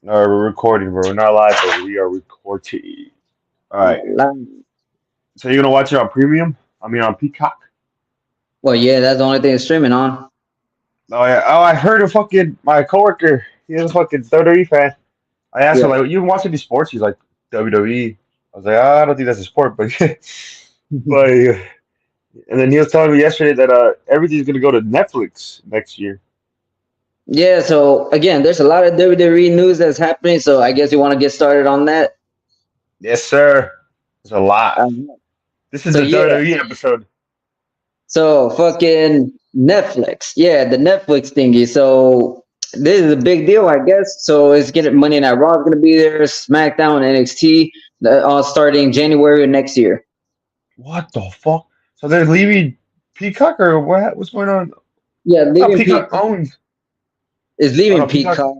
No, we're recording, bro. We're not live, but we are recording. All right. So you're gonna watch it on Premium? I mean, on Peacock? Well, yeah, that's the only thing it's streaming on. Oh yeah. Oh, I heard a fucking my coworker. He's a fucking WWE fan. I asked him Yeah. like, "You watch any sports?" He's like, "WWE." I was like, "I don't think that's a sport," but but and then he was telling me yesterday that everything's gonna go to Netflix next year. Yeah, so again, there's a lot of WWE news that's happening, so I guess you want to get started on that. Yes, sir. It's a lot. Um, This is so the yeah, WWE episode. so fucking Netflix. Yeah, the Netflix thingy. So this is a big deal, I guess. So it's getting Monday Night Raw is gonna be there, SmackDown, NXT, all starting January of next year. What the fuck? So they're leaving Peacock or what? What's going on? Yeah, I thought leaving Peacock Peacock owns. is Oh leaving no, Peacock. Peacock,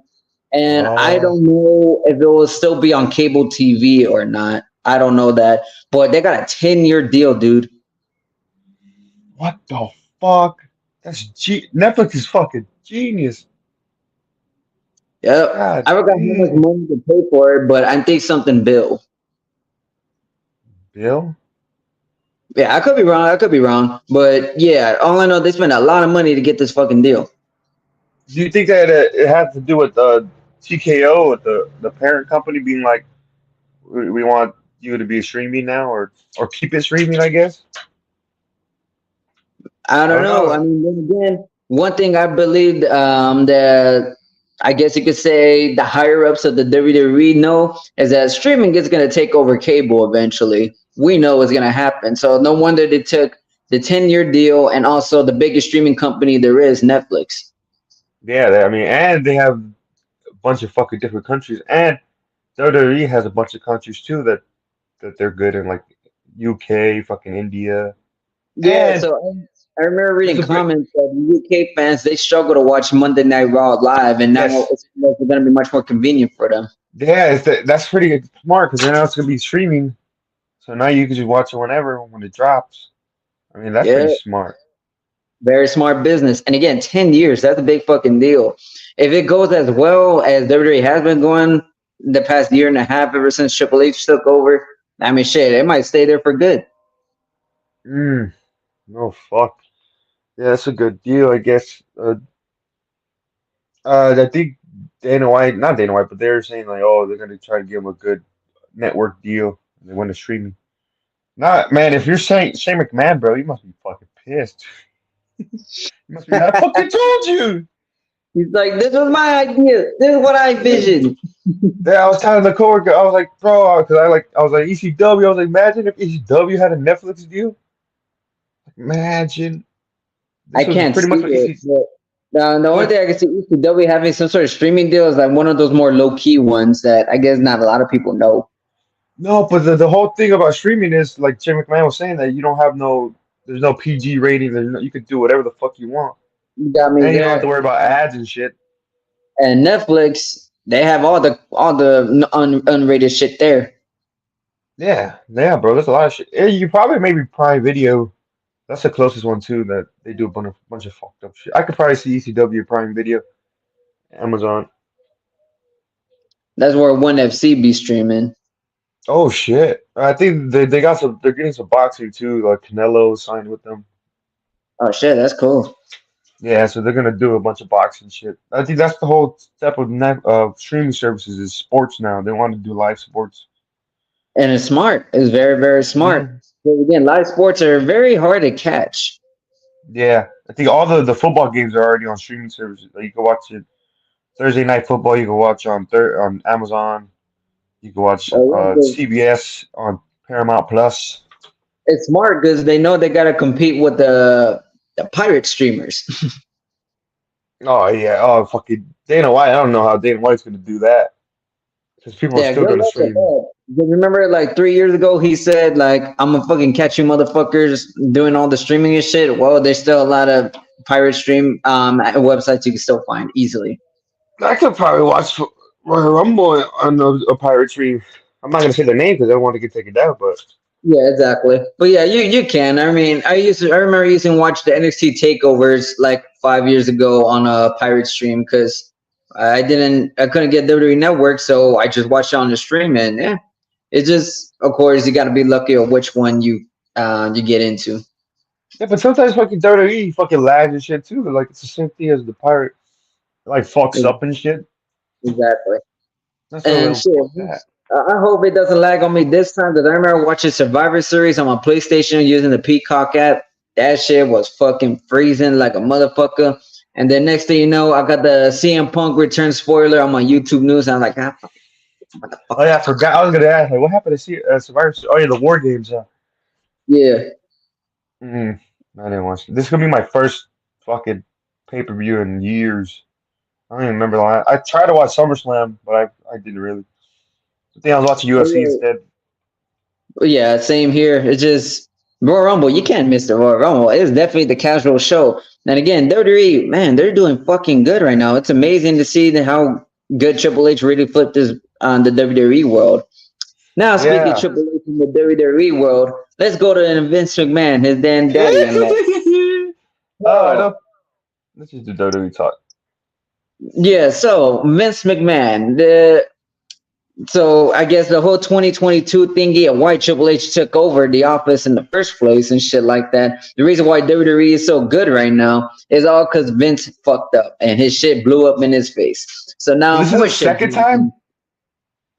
and I Oh, don't know if it will still be on cable TV or not. I don't know that, but they got a 10-year deal, dude. what the fuck? Netflix is fucking genius. Yep. God I forgot how much damn. money to pay for it, but I think something bill. Bill? Yeah, I could be wrong. I could be wrong, but yeah, all I know they spent a lot of money to get this fucking deal. Do you think that it has to do with TKO, with the parent company being like, we want you to be streaming now, or keep it streaming? I guess. I I don't don't know. know. I mean, then again, one thing I believed that I guess you could say the higher ups of the WWE know is that streaming is going to take over cable eventually. We know it's going to happen. So no wonder they took the 10-year deal and also the biggest streaming company there is, Netflix. Yeah, I mean, and they have a bunch of fucking different countries, and WWE has a bunch of countries too that they're good in, like UK, fucking India, Yeah, and so I remember there's reading a bit. comments that the UK fans they struggle to watch Monday Night Raw live, and now Yes, it's going to be much more convenient for them. yeah, that's pretty smart because now it's gonna be streaming, so now you can just watch it whenever when it drops. I mean, that's Yeah, pretty smart. very smart business. And again, 10 years, that's a big fucking deal. If it goes as well as WWE has been going the past year and a half, ever since Triple H took over, I mean, shit, it might stay there for good. Mm, no fuck. Yeah, that's a good deal, I guess. I think Dana White, not Dana White, but they're saying like, oh, they're gonna try to give him a good network deal. And they want to streaming. Not man, if you're saying Shane McMahon, bro, you must be fucking pissed. You must be. I fucking told you. He's like, this was my idea. This is what I envisioned. Yeah, I was telling the coworker, I was like, bro, because I was like ECW. I was like, imagine if ECW had a Netflix deal. Imagine I this was can't pretty see much what it, EC. but the only What? thing I can see ECW having some sort of streaming deal is like one of those more low key ones that I guess not a lot of people know. No, but the whole thing about streaming is like Jim McMahon was saying that you don't have no, there's no PG rating. You can do whatever the fuck you want, You got me and you don't have to there. worry about ads and shit. And Netflix, they have all the unrated shit there. Yeah, yeah, bro. There's a lot of shit. Yeah, you probably maybe Prime Video. That's the closest one too that they do a bunch of fucked up shit. I could probably see ECW Prime Video, Amazon. That's where One FC be streaming. Oh shit! I think they got some. They're getting some boxing too. Like Canelo signed with them. Oh shit, that's cool. Yeah, so they're gonna do a bunch of boxing shit. I think that's the whole step of streaming services is sports now. They want to do live sports. And it's smart. It's very, very smart. Mm. But again, live sports are very hard to catch. Yeah, I think all the football games are already on streaming services. Like, you can watch it Thursday night football. You can watch on Amazon. You can watch CBS on Paramount Plus. It's smart because they know they gotta compete with the pirate streamers. Oh yeah, oh fucking Dana White. I don't know how Dana White's gonna do that because people are Yeah, still good gonna luck with stream. that. Because remember, like 3 years ago, he said, like, I'm gonna fucking catch you motherfuckers doing all the streaming and shit. Well, there's still a lot of pirate stream websites you can still find easily. I could probably watch Royal Rumble on a pirate stream. I'm not gonna say the name because I don't want to get taken down, but Yeah, exactly. But yeah, you can. I mean, I remember using watch the NXT takeovers like 5 years ago on a pirate stream because I couldn't get WWE Network, so I just watched it on the stream, and yeah, it just, of course, you got to be lucky of which one you get into. Yeah, but sometimes fucking WWE fucking lags and shit too. Like it's the same thing as the pirate. It, like fucks up and shit. Exactly. That's a And little shit, that. I hope it doesn't lag on me this time because I remember watching Survivor Series on my PlayStation using the Peacock app. That shit was fucking freezing like a motherfucker. And then next thing you know, I got the CM Punk return spoiler on my YouTube news. And I'm like, Oh yeah, I forgot. I was gonna ask like, what happened to see Survivor? Oh yeah, the War Games. yeah. Mm, I didn't watch it. This is gonna be my first fucking pay per view in years. I don't even remember the last. I tried to watch SummerSlam, but I didn't really. I think I was watching UFC instead. Yeah, same here. It's just Royal Rumble. You can't miss the Royal Rumble. It's definitely the casual show. And again, WWE, man, they're doing fucking good right now. It's amazing to see how good Triple H really flipped his on the WWE world. Now, speaking of Yeah. Triple H in the WWE world, let's go to Vince McMahon, his damn daddy. And that. Oh, I know. This is the WWE talk. Yeah, so Vince McMahon, so I guess the whole 2022 thingy and why Triple H took over the office in the first place and shit like that. The reason why WWE is so good right now is all because Vince fucked up and his shit blew up in his face. So now This is the second time.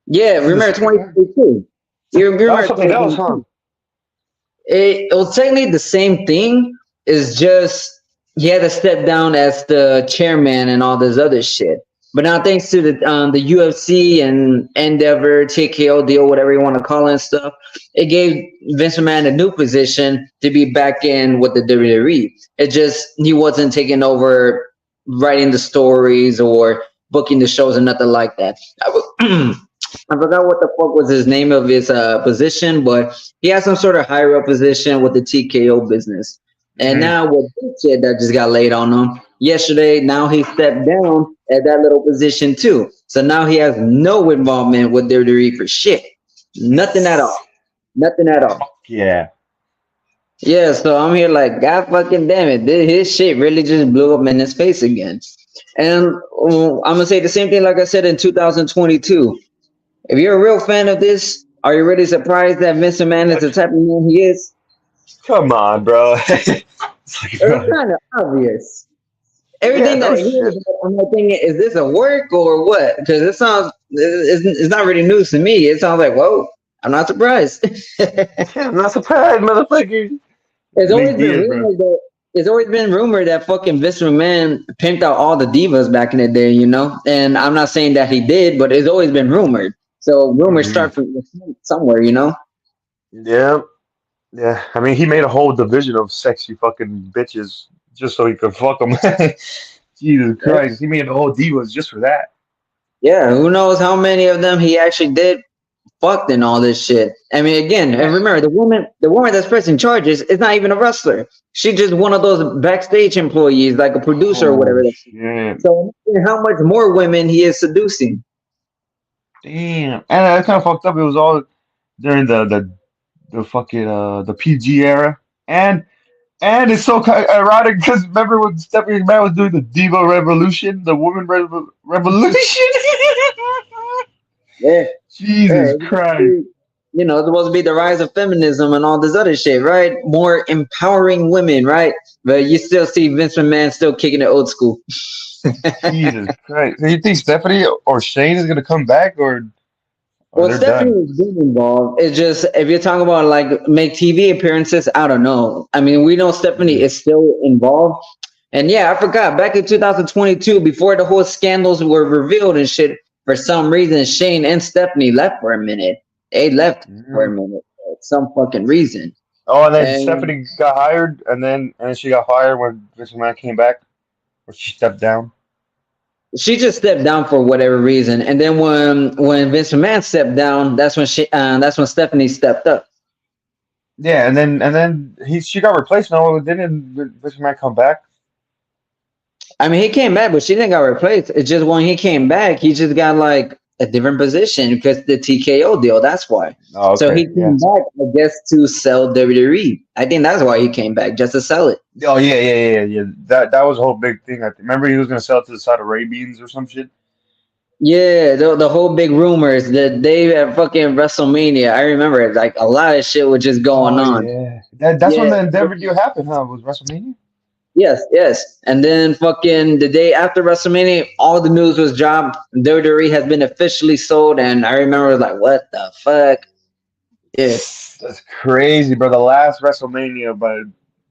Yeah, This is remember the second time? 2022. You That remember was something else, huh? It was technically the same thing. It's just he had to step down as the chairman and all this other shit. But now, thanks to the UFC and Endeavor, TKO deal, whatever you want to call it and stuff, it gave Vince McMahon a new position to be back in with the WWE. It just he wasn't taking over writing the stories or booking the shows or nothing like that. I forgot what the fuck was his name of his position, but he had some sort of higher up position with the TKO business. And now with this shit that just got laid on him yesterday, now he stepped down at that little position too. So now he has no involvement with WWE for shit. Nothing at all. Nothing at all. Yeah. Yeah, so I'm here like, God fucking damn it. His shit really just blew up in his face again. And I'm going to say the same thing like I said in 2022. If you're a real fan of this, are you really surprised that Vince McMahon is the type of man he is? Come on, bro. It's kind of obvious. Everything that I hear, I'm like thinking, is this a work or what? Because it's not really news to me. It sounds like, whoa, I'm not surprised. I'm not surprised, motherfucker. It's always been rumored that fucking Vince McMahon pimped out all the divas back in the day, you know? And I'm not saying that he did, but it's always been rumored. So rumors start from somewhere, you know? Yeah. Yeah. I mean, he made a whole division of sexy fucking bitches just so he could fuck them. Jesus Christ. He made a whole divas just for that. Yeah, who knows how many of them he actually did fucked and all this shit. I mean, again, and remember the woman that's pressing charges is not even a wrestler. She's just one of those backstage employees, like a producer or whatever. Yeah. So how much more women he is seducing? Damn. And that kind of fucked up. It was all during the fucking the PG era. And it's so ironic because remember when Stephanie McMahon was doing the Diva Revolution, the Woman Revolution? Yeah. Jesus Christ. You know, it's supposed to be the rise of feminism and all this other shit, right? More empowering women, right? But you still see Vince McMahon still kicking it old school. Jesus Christ. Do you think Stephanie or Shane is going to come back or well, Stephanie has been involved. It's just, if you're talking about like make TV appearances, I don't know. I mean, we know Stephanie is still involved. And yeah, I forgot back in 2022, before the whole scandals were revealed and shit, for some reason, Shane and Stephanie left for a minute. They left for a minute for some fucking reason. Oh, and then Stephanie got hired, and then she got fired when Vince McMahon came back, or she stepped down. She just stepped down for whatever reason, and then when Vince McMahon stepped down, that's when Stephanie stepped up. Yeah, and then she got replaced. No, didn't Vince McMahon come back? I mean, he came back, but she didn't got replaced. It's just when he came back, he just got like a different position because the TKO deal. That's why. Oh, okay. So he came back, I guess, to sell WWE. I think that's why he came back, just to sell it. Oh yeah. That was a whole big thing. I remember he was gonna sell it to the Saudi Arabians or some shit. Yeah, the whole big rumors the day at fucking WrestleMania. I remember it. Like a lot of shit was just going Oh on. yeah, that's when Yeah. the Endeavor deal happened, huh? Was WrestleMania? Yes, yes. And then fucking the day after WrestleMania, all the news was dropped. WWE has been officially sold, and I remember like, what the fuck? Yeah, That's crazy, bro. The last WrestleMania by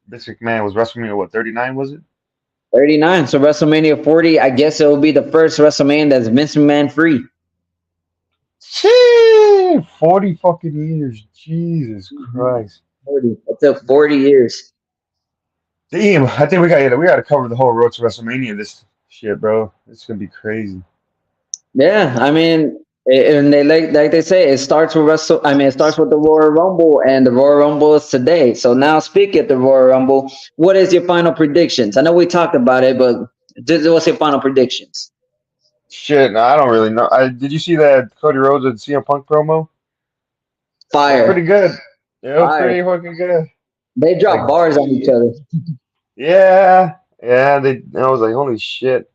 Vince McMahon was WrestleMania what 39 was it? 39. So WrestleMania 40, I guess it will be the first WrestleMania that's Vince McMahon free. Shit, 40 fucking years. Jesus Christ. 40. It took 40 years. Damn, I think we gotta cover the whole road to WrestleMania. This shit, bro. It's gonna be crazy. Yeah, I mean, and they like they say, it starts with it starts with the Royal Rumble, and the Royal Rumble is today. So now, speaking of the Royal Rumble, what is your final predictions? I know we talked about it, but what's your final predictions? Shit, no, I don't really know. Did you see that Cody Rhodes and CM Punk promo? That was pretty Fire, good. Yeah, it was fire. pretty fucking good. They Like, drop bars on each other. yeah, yeah. I was like, holy shit.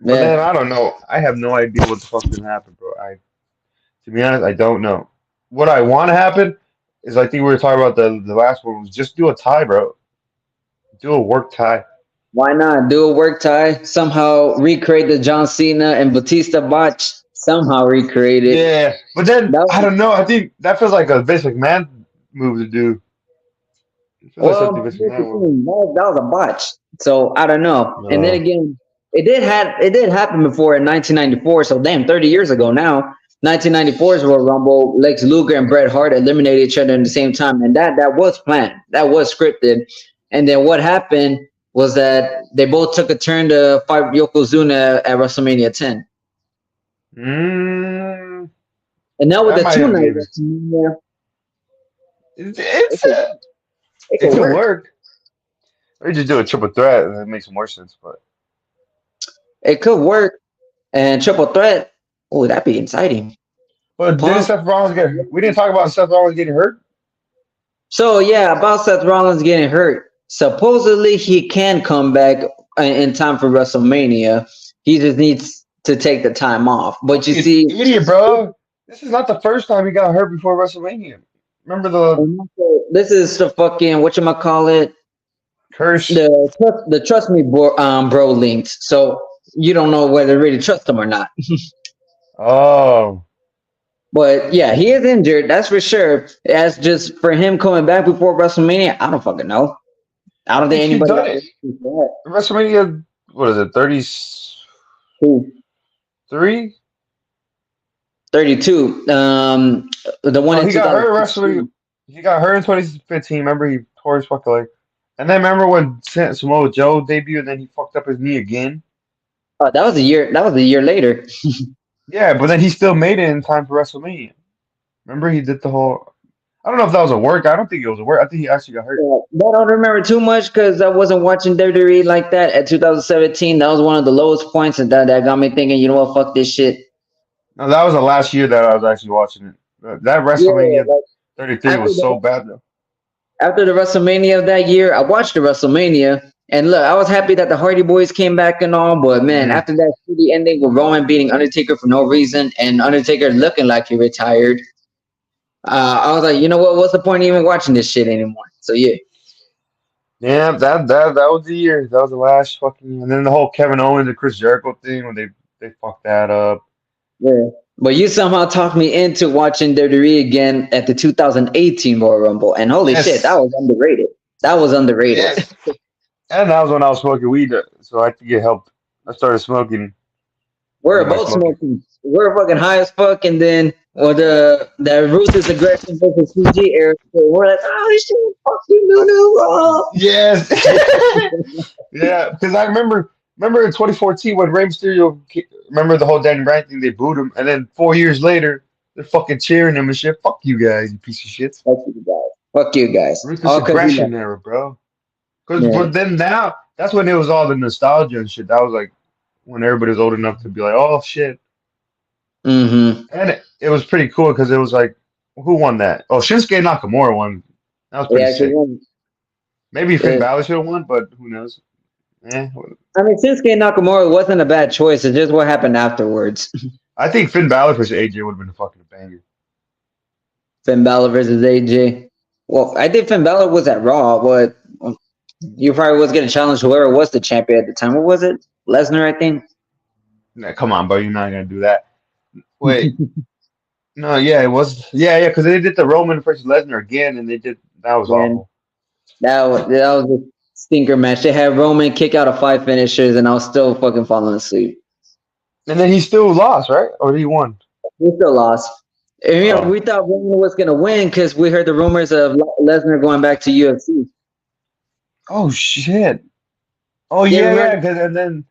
But then Yeah. I don't know. I have no idea what the fuck's gonna happen, bro. To be honest, I don't know. What I want to happen is I think we were talking about the last one was just do a tie, bro. Do a work tie. Why not do a work tie? Somehow recreate the John Cena and Batista botch. Somehow recreate it. Yeah, but then That I don't know. I think that feels like a Vince McMahon move to do. It feels like something Well, Vince here's the McMahon would. thing, that was a botch. So I don't know. And then No. again, it did happen before in 1994. So damn, 30 years ago now. 1994's Royal Rumble, Lex Luger and Bret Hart eliminated each other at the same time, and that was planned. That was scripted. And then what happened was that they both took a turn to fight Yokozuna at WrestleMania 10. Mm, And now with that the might two have night been. WrestleMania, It's, it it's could, uh, it it could could work. work. Or just do a triple threat, and that makes more sense. But It could work. And triple threat, oh, that'd be exciting. didn't Punk. Seth Rollins get? We didn't talk about Seth Rollins getting hurt. So yeah, about Seth Rollins getting hurt. Supposedly he can come back in time for WrestleMania. He just needs to take the time off. But you You see, idiot, bro. This is not the first time he got hurt before WrestleMania. Remember the this is the fucking whatchamacallit, curse? the trust me bro links. So you don't know whether to really trust him or not. Oh, But yeah, he is injured, that's for sure. As just for him coming back before WrestleMania, I don't fucking know. I I don't think think he's anybody done else it. is that. WrestleMania, what is it, 33? 32. The one No, in he got hurt at 2016. WrestleMania. He got hurt in 2015. Remember, he tore his fucking leg. And then remember when Samoa Joe debuted and then he fucked up his knee again? Oh, that was a year. That was a year later. Yeah, but then he still made it in time for WrestleMania. Remember, he did the whole. I don't know if that was a work. I don't think it was a work. I think he actually got hurt. I don't remember too much because I wasn't watching WWE like that at 2017. That was one of the lowest points, and that got me thinking, you know what, fuck this shit. No, that was the last year that I was actually watching it. That Yeah, WrestleMania like 33 after was so the bad, though. after the WrestleMania of that year, I watched the WrestleMania, and look, I was happy that the Hardy Boys came back and all, but man, Mhm. after that shitty ending with Roman beating Undertaker for no reason and Undertaker looking like he retired, I was like, you know what? What's the point of even watching this shit anymore? So yeah. Yeah, that was the year. That was the last fucking. And then the whole Kevin Owens and Chris Jericho thing when they fucked that up. Yeah. But you somehow talked me into watching WWE again at the 2018 Royal Rumble. And holy shit, that Yes, was underrated. That was underrated. yes. And that was when I was smoking weed, so I think it helped. I started smoking. We're Ended my both smoking. smoking. We're fucking high as fuck. And then the Ruthless Aggression versus CG era. So we're like, oh shit, fuck you, no. Yes. Yeah, because I remember in 2014 when Rey Mysterio, remember the whole Danny Bryan thing, they booed him, and then 4 years later, they're fucking cheering him and shit. Fuck you guys, you piece of shit. Fuck you guys. Fuck you guys. Ruthless All because we aggression left. era, bro. Because Yeah. but then now, that's when it was all the nostalgia and shit. That was like when everybody was old enough to be like, oh shit. Mm-hmm. And it was pretty cool because it was like, who won that? Oh, Shinsuke Nakamura won. That was pretty Yeah, sick. because Maybe Finn yeah. Balor should have won, but who knows? Eh, I mean, Shinsuke Nakamura wasn't a bad choice. It's just what happened afterwards. I think Finn Balor versus AJ would have been a fucking banger. Finn Balor versus AJ. Well, I think Finn Balor was at Raw, but you probably was going to challenge whoever was the champion at the time. What was it? Lesnar, I think. Nah, come on, bro. You're not gonna do that. Wait. No, yeah, it was. Yeah, because they did the Roman versus Lesnar again, and they did that was And awful. that was a stinker match. They had Roman kick out of 5 finishers, and I was still fucking falling asleep. And then he still lost, right? Or he won? We still lost. And, Oh. we thought Roman was going to win because we heard the rumors of Lesnar going back to UFC. Oh shit. Oh Yeah, yeah, remember? and then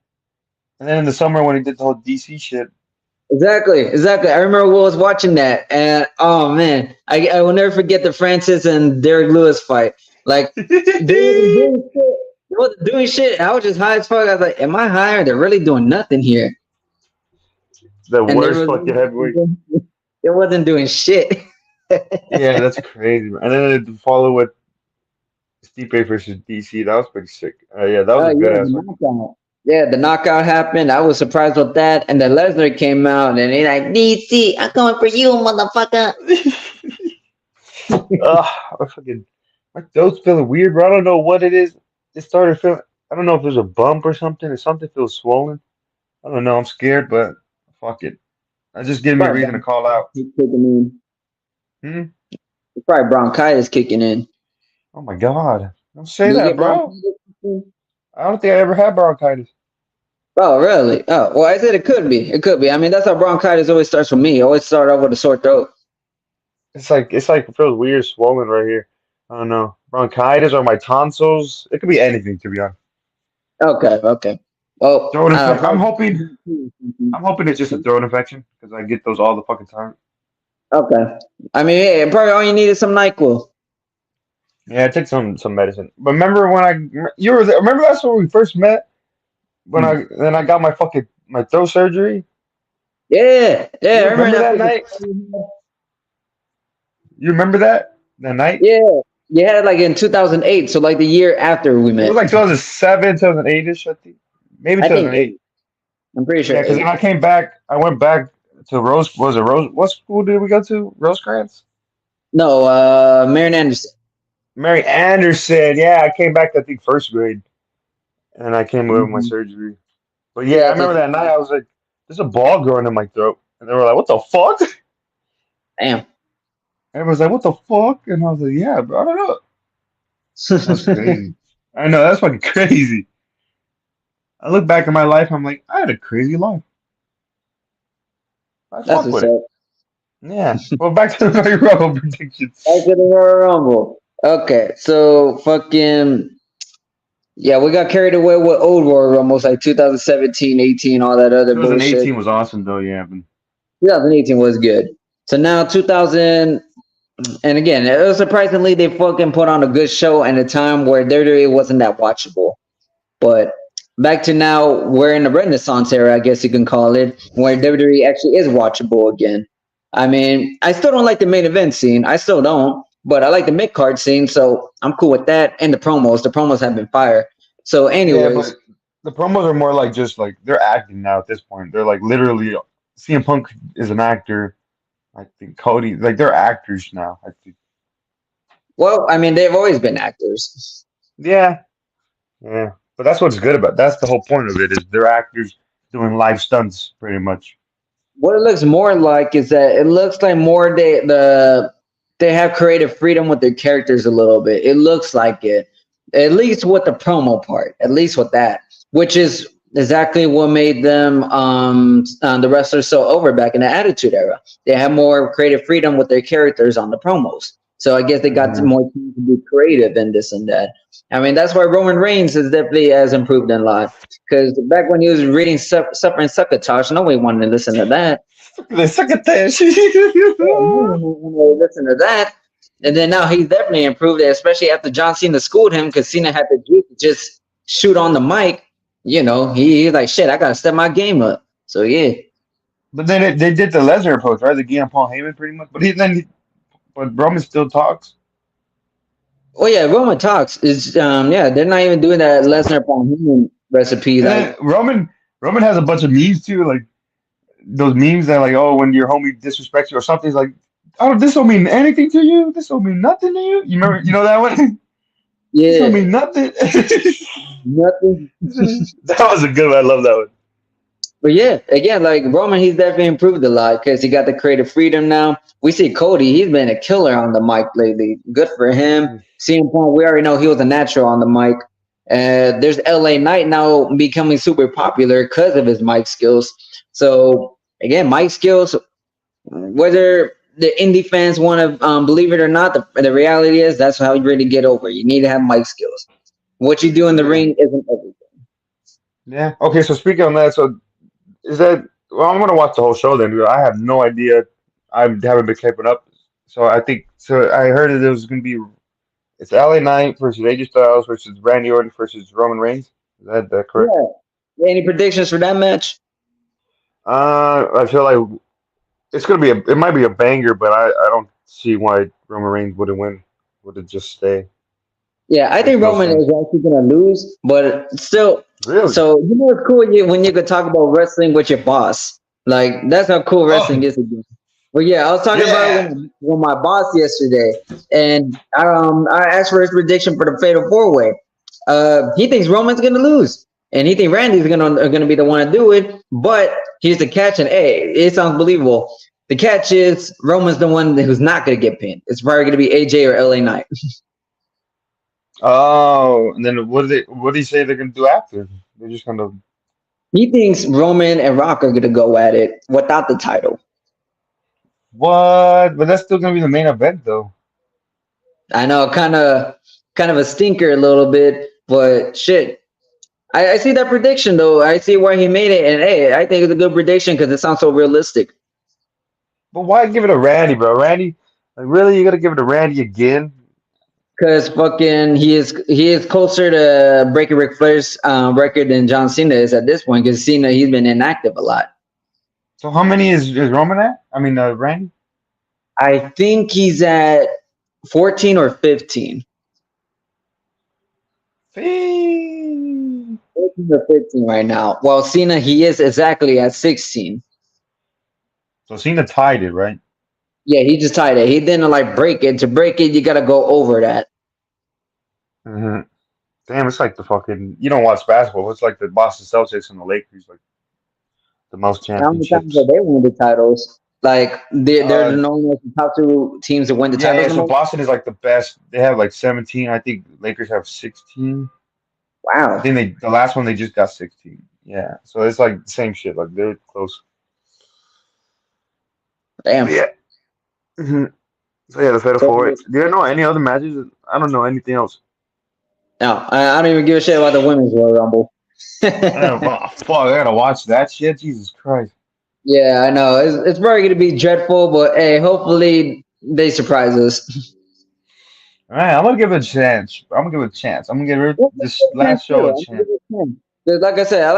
in the summer when he did the whole DC shit. Exactly. I remember we was watching that, and oh man, I will never forget the Francis and Derek Lewis fight. Like they wasn't doing shit. I was just high as fuck. I was like, "Am I high? Or they're really doing nothing here." The And worst fucking heavyweight. It wasn't doing shit. Yeah, that's crazy. Man. And then it followed with Stipe versus DC. That was pretty sick. Yeah, that was Oh a good yeah, ass the one. knockout. Yeah, the knockout happened. I was surprised with that. And then Lesnar came out and he like, DC, I'm coming for you, motherfucker. I fucking my throat's feeling weird, bro. I don't know what it is. It started feeling. I don't know if there's a bump or something. Or something feels swollen. I don't know. I'm scared, but fuck it. That just gives me a Probably reason to call out. bronchitis kicking in. Hmm? It's probably bronchitis kicking in. Oh my god! Don't say You that, get bro. bronchitis? I don't think I ever had bronchitis. Oh, really? Oh, well, I said it could be. It could be. I mean, that's how bronchitis always starts for me. Always start off with a sore throat. It's like it feels weird, swollen right here. I don't know. Bronchitis or my tonsils. It could be anything, to be honest. Okay. Well, Throat infection. I'm probably. hoping. I'm hoping it's just a throat infection because I get those all the fucking time. Okay. I mean, yeah, probably all you need is some NyQuil. Yeah, I took some medicine. But remember when you were there? Remember that's when we first met? When I got my throat surgery. Yeah. You I remember that fucking- night? You remember that night? Yeah. You had it like in 2008, so like the year after we It met. was like 2007, 2008ish, I think. Maybe I think 2008. I'm pretty sure. Yeah, because when I came back, I went back to Rose. Was it Rose? What school did we go to? Rosecrans? No, Marion Anderson. Mary Anderson. Yeah, I came back, I think, first grade. And I came with my surgery. But yeah, I remember that night. I was like, there's a ball growing in my throat. And they were like, what the fuck? Damn. Everyone's like, what the fuck? And I was like, yeah, bro, I don't know. That's crazy. I know, that's fucking crazy. I look back at my life, I'm like, I had a crazy life. I That's fuck what's with up. it. Yeah. Well, back to the Royal predictions. Back to the Royal Rumble. Okay, so fucking yeah, we got carried away with old Royal Rumbles like 2017, 18, all that other bullshit. 2018 was awesome, though, yeah. 2018 was good. So now 2000, and again, it was surprisingly they fucking put on a good show at a time where WWE wasn't that watchable. But back to now, we're in the Renaissance era, I guess you can call it, where WWE actually is watchable again. I mean, I still don't like the main event scene. I still don't. But I like the mid-card scene, so I'm cool with that. And the promos. The promos have been fire. So anyways. Yeah, but the promos are more like just like they're acting now at this point. They're like literally CM Punk is an actor. I think Cody, like they're actors now. I think. Well, I mean, they've always been actors. Yeah. Yeah. But that's what's good about that's the whole point of it is they're actors doing live stunts pretty much. What it looks more like is that it looks like more they have creative freedom with their characters a little bit. It looks like it. At least with the promo part. At least with that. Which is exactly what made them the wrestlers so over back in the Attitude Era. They have more creative freedom with their characters on the promos. So I guess they got more time to be creative in this and that. I mean, that's why Roman Reigns is definitely has improved in life. Because back when he was reading Suffering Succotash, nobody wanted to listen to that. The Succotash. Listen to that. And then now he's definitely improved it, especially after John Cena schooled him because Cena had the juice to just shoot on the mic. You know, he's like, shit, I got to step my game up. So, yeah. But then they did the Lesnar approach, right? They gave him Paul Heyman pretty much. But Roman still talks. Oh yeah, Roman talks is yeah, they're not even doing that Lesnar Paul Heyman recipe. And Like, then Roman has a bunch of memes too, like those memes that like, oh, when your homie disrespects you or something, it's like, oh, this don't mean anything to you. This don't mean nothing to you. You remember? You know that one? This don't yeah, mean nothing. nothing. That was a good one. I love that one. But yeah, again, like Roman, he's definitely improved a lot because he got the creative freedom now. We see Cody, he's been a killer on the mic lately. Good for him. CM Punk, we already know he was a natural on the mic. There's LA Knight now becoming super popular because of his mic skills. So again, mic skills, whether the indie fans want to believe it or not, the reality is that's how you really get over. You need to have mic skills. What you do in the Yeah. ring isn't everything. Yeah. Okay. So speaking on that, so is that? Well, I'm gonna watch the whole show then. Because I have no idea. I haven't been keeping up. So I think so. I heard that there was gonna be it's LA Knight versus AJ Styles versus Randy Orton versus Roman Reigns. Is that correct? Yeah. Any predictions for that match? I feel like it's gonna be it might be a banger, but I don't see why Roman Reigns wouldn't win. Would it just stay? Yeah, I Makes think no Roman sense. is actually gonna lose, but still. Really? So you know what's cool when you could talk about wrestling with your boss. Like that's how cool wrestling Oh is again. Well, yeah, I was talking about it yeah. with my boss yesterday, and I asked for his prediction for the Fatal 4-Way. He thinks Roman's gonna lose, and he thinks Randy's gonna be the one to do it. But here's the catch, and hey, it sounds believable. The catch is Roman's the one who's not gonna get pinned. It's probably gonna be AJ or LA Knight. Oh, and then what do you say they're gonna do after? They're just gonna He thinks Roman and Rock are gonna go at it without the title. what? But that's still gonna be the main event though. I know, kind of a stinker a little bit, but shit. I see that prediction though. I see why he made it, and hey, I think it's a good prediction because it sounds so realistic. But why give it to Randy, bro? Randy, like really, you gotta give it to Randy again? Because fucking he is closer to breaking Ric Flair's record than John Cena is at this point. Because Cena he's been inactive a lot. So how many is Roman at? I mean, Randy. I think he's at 14 or 15. Fee. 14 or 15 right now. While Cena he is exactly at 16. So Cena tied it, right? Yeah, he just tied it. He didn't like break it. To break it, you gotta go over that. hmm Damn, it's like the fucking you don't watch basketball. It's like the Boston Celtics and the Lakers, like the most How many times have championships. they won the titles? Like they're Uh, known as the top two teams that win the yeah, titles yeah. the So most. Boston is like the best. They have like 17. I think Lakers have 16. I Wow, think the last one they just got 16. Yeah, so it's like the same shit. Like they're close. damn. Yeah. hmm So yeah, the Fatal So, Four Way. Do you know any other matches? I don't know anything else. no, I don't even give a shit about the women's Royal Rumble. Oh, fuck, I gotta watch that shit. Jesus Christ. Yeah, I know. It's probably gonna be dreadful, but hey, hopefully they surprise us. All right, I'm gonna give it a chance. I'm gonna give it a chance. I'm gonna give it this last show a chance. 'Cause like I said, I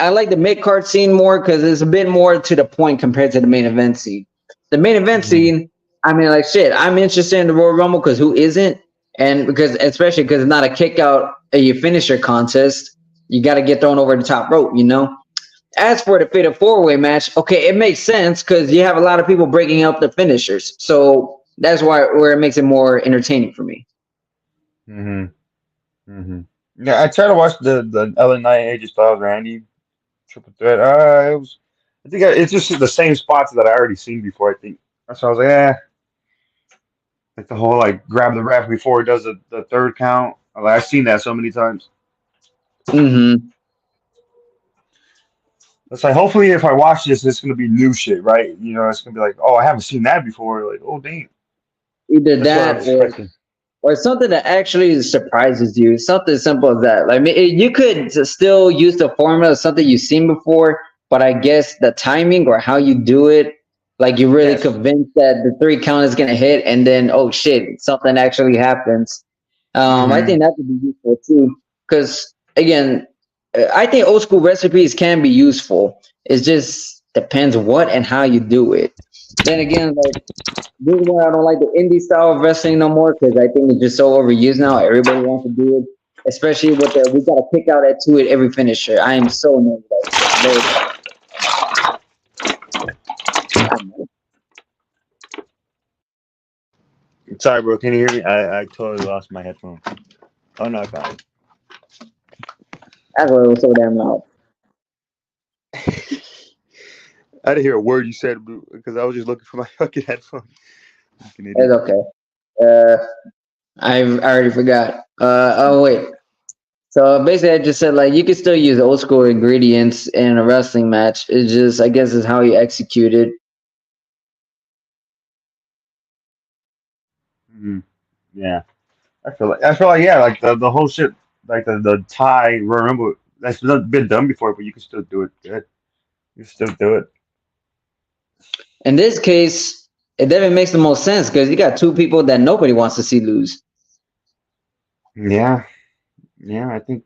like the mid card scene more because it's a bit more to the point compared to the main event scene. The main event hmm scene, I mean, like shit. I'm interested in the Royal Rumble because who isn't? And because especially because it's not a kick out, you finish your contest. You got to get thrown over the top rope, you know. As for the Fatal 4-Way match, okay, it makes sense because you have a lot of people breaking up the finishers, so that's where it makes it more entertaining for me. hmm hmm Yeah, I tried to watch the LA Knight AJ Styles Randy triple threat. It was. It's just the same spots that I already seen before. I think that's why I was like, like the whole like grab the ref before he does the third count. Like, I've seen that so many times. Mm-hmm. It's like hopefully if I watch this, it's gonna be new shit, right? You know, it's gonna be like, oh, I haven't seen that before. Like, oh, damn. Either That's what I'm that expecting. or something that actually surprises you. Something simple as that. Like you could still use the formula of something you've seen before, but I guess the timing or how you do it, like you're really Yes. convinced that the 3 count is gonna hit, and then oh shit, something actually happens. I hmm think that would be useful too, because again, I think old school recipes can be useful. It just depends what and how you do it. Then again, like this is why I don't like the indie style of wrestling no more because I think it's just so overused now. Everybody wants to do it. especially with the we got to kick out at 2 at every finisher. I am so annoyed with that shit. Sorry, bro. Can you hear me? I totally lost my headphone. Oh no, I found it. That's why it was so damn loud. I didn't hear a word you said because I was just looking for my fucking headphone. It's okay. I already forgot. Oh wait. So basically, I just said like you can still use old school ingredients in a wrestling match. It's just I guess it's how you execute it. Yeah, I feel like yeah, like the whole shit, like the tie. Remember that's not been done before, but you can still do it good. You can still do it. In this case, it definitely makes the most sense because you got two people that nobody wants to see lose. Yeah, yeah, I think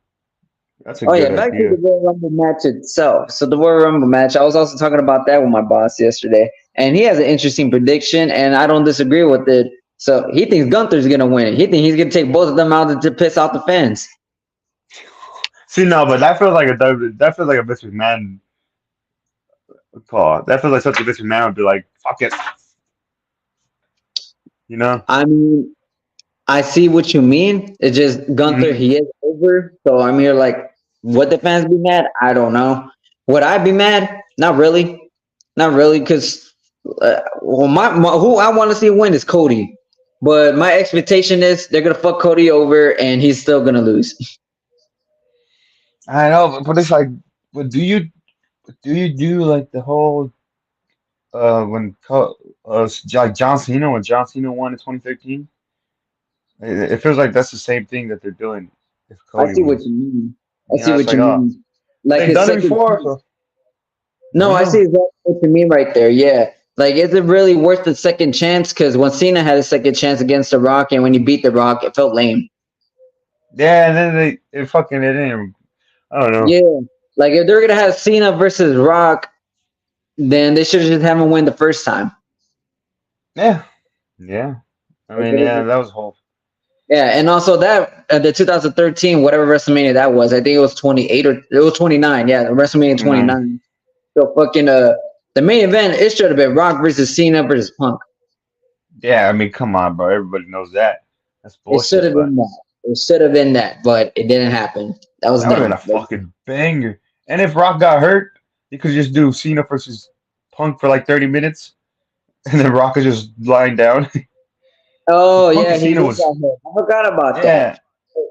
that's a Oh good yeah, back to idea. the Royal Rumble match itself. So the Royal Rumble match, I was also talking about that with my boss yesterday, and he has an interesting prediction, and I don't disagree with it. So he thinks Gunther's gonna win it. He thinks he's gonna take both of them out to piss off the fans. See, no, but that feels like a Vince McMahon call. That feels like something Vince McMahon would be like, "Fuck it," you know? I mean, I see what you mean. It's just Gunther, Mhm. he is over. So I'm here like, would the fans be mad? I don't know. Would I be mad? Not really. Not really, because well, my who I want to see win is Cody. But my expectation is they're gonna fuck Cody over, and he's still gonna lose. I know, but it's like, but do you do like the whole like John Cena when John Cena won in 2013? It feels like that's the same thing that they're doing if I Cody see what wins. you mean. I You see know, it's what like, you oh, mean. Like they've his done it second. before, so No, you I see know. exactly what you mean right there. Yeah. Like, is it really worth the second chance? Because when Cena had a second chance against The Rock, and when he beat The Rock, it felt lame. Yeah, and then it didn't. I don't know. Yeah. Like, if they're gonna have Cena versus Rock, then they should just have him win the first time. Yeah, yeah. I mean, yeah, that was whole. Yeah, and also that the 2013 whatever WrestleMania that was, I think it was 28 or it was 29. Yeah, WrestleMania 29. 29. So fucking the main event it should have been Rock versus Cena versus Punk. Yeah, I mean, come on, bro. Everybody knows that. That's It should bullshit, have but been that. It should have been that, but it didn't happen. That was that would have been dumb. a fucking banger. And if Rock got hurt, you could just do Cena versus Punk for like 30 minutes, and then Rock is just lying down. Oh Punk yeah, and he Cena did was, got hurt. I forgot about that. yeah,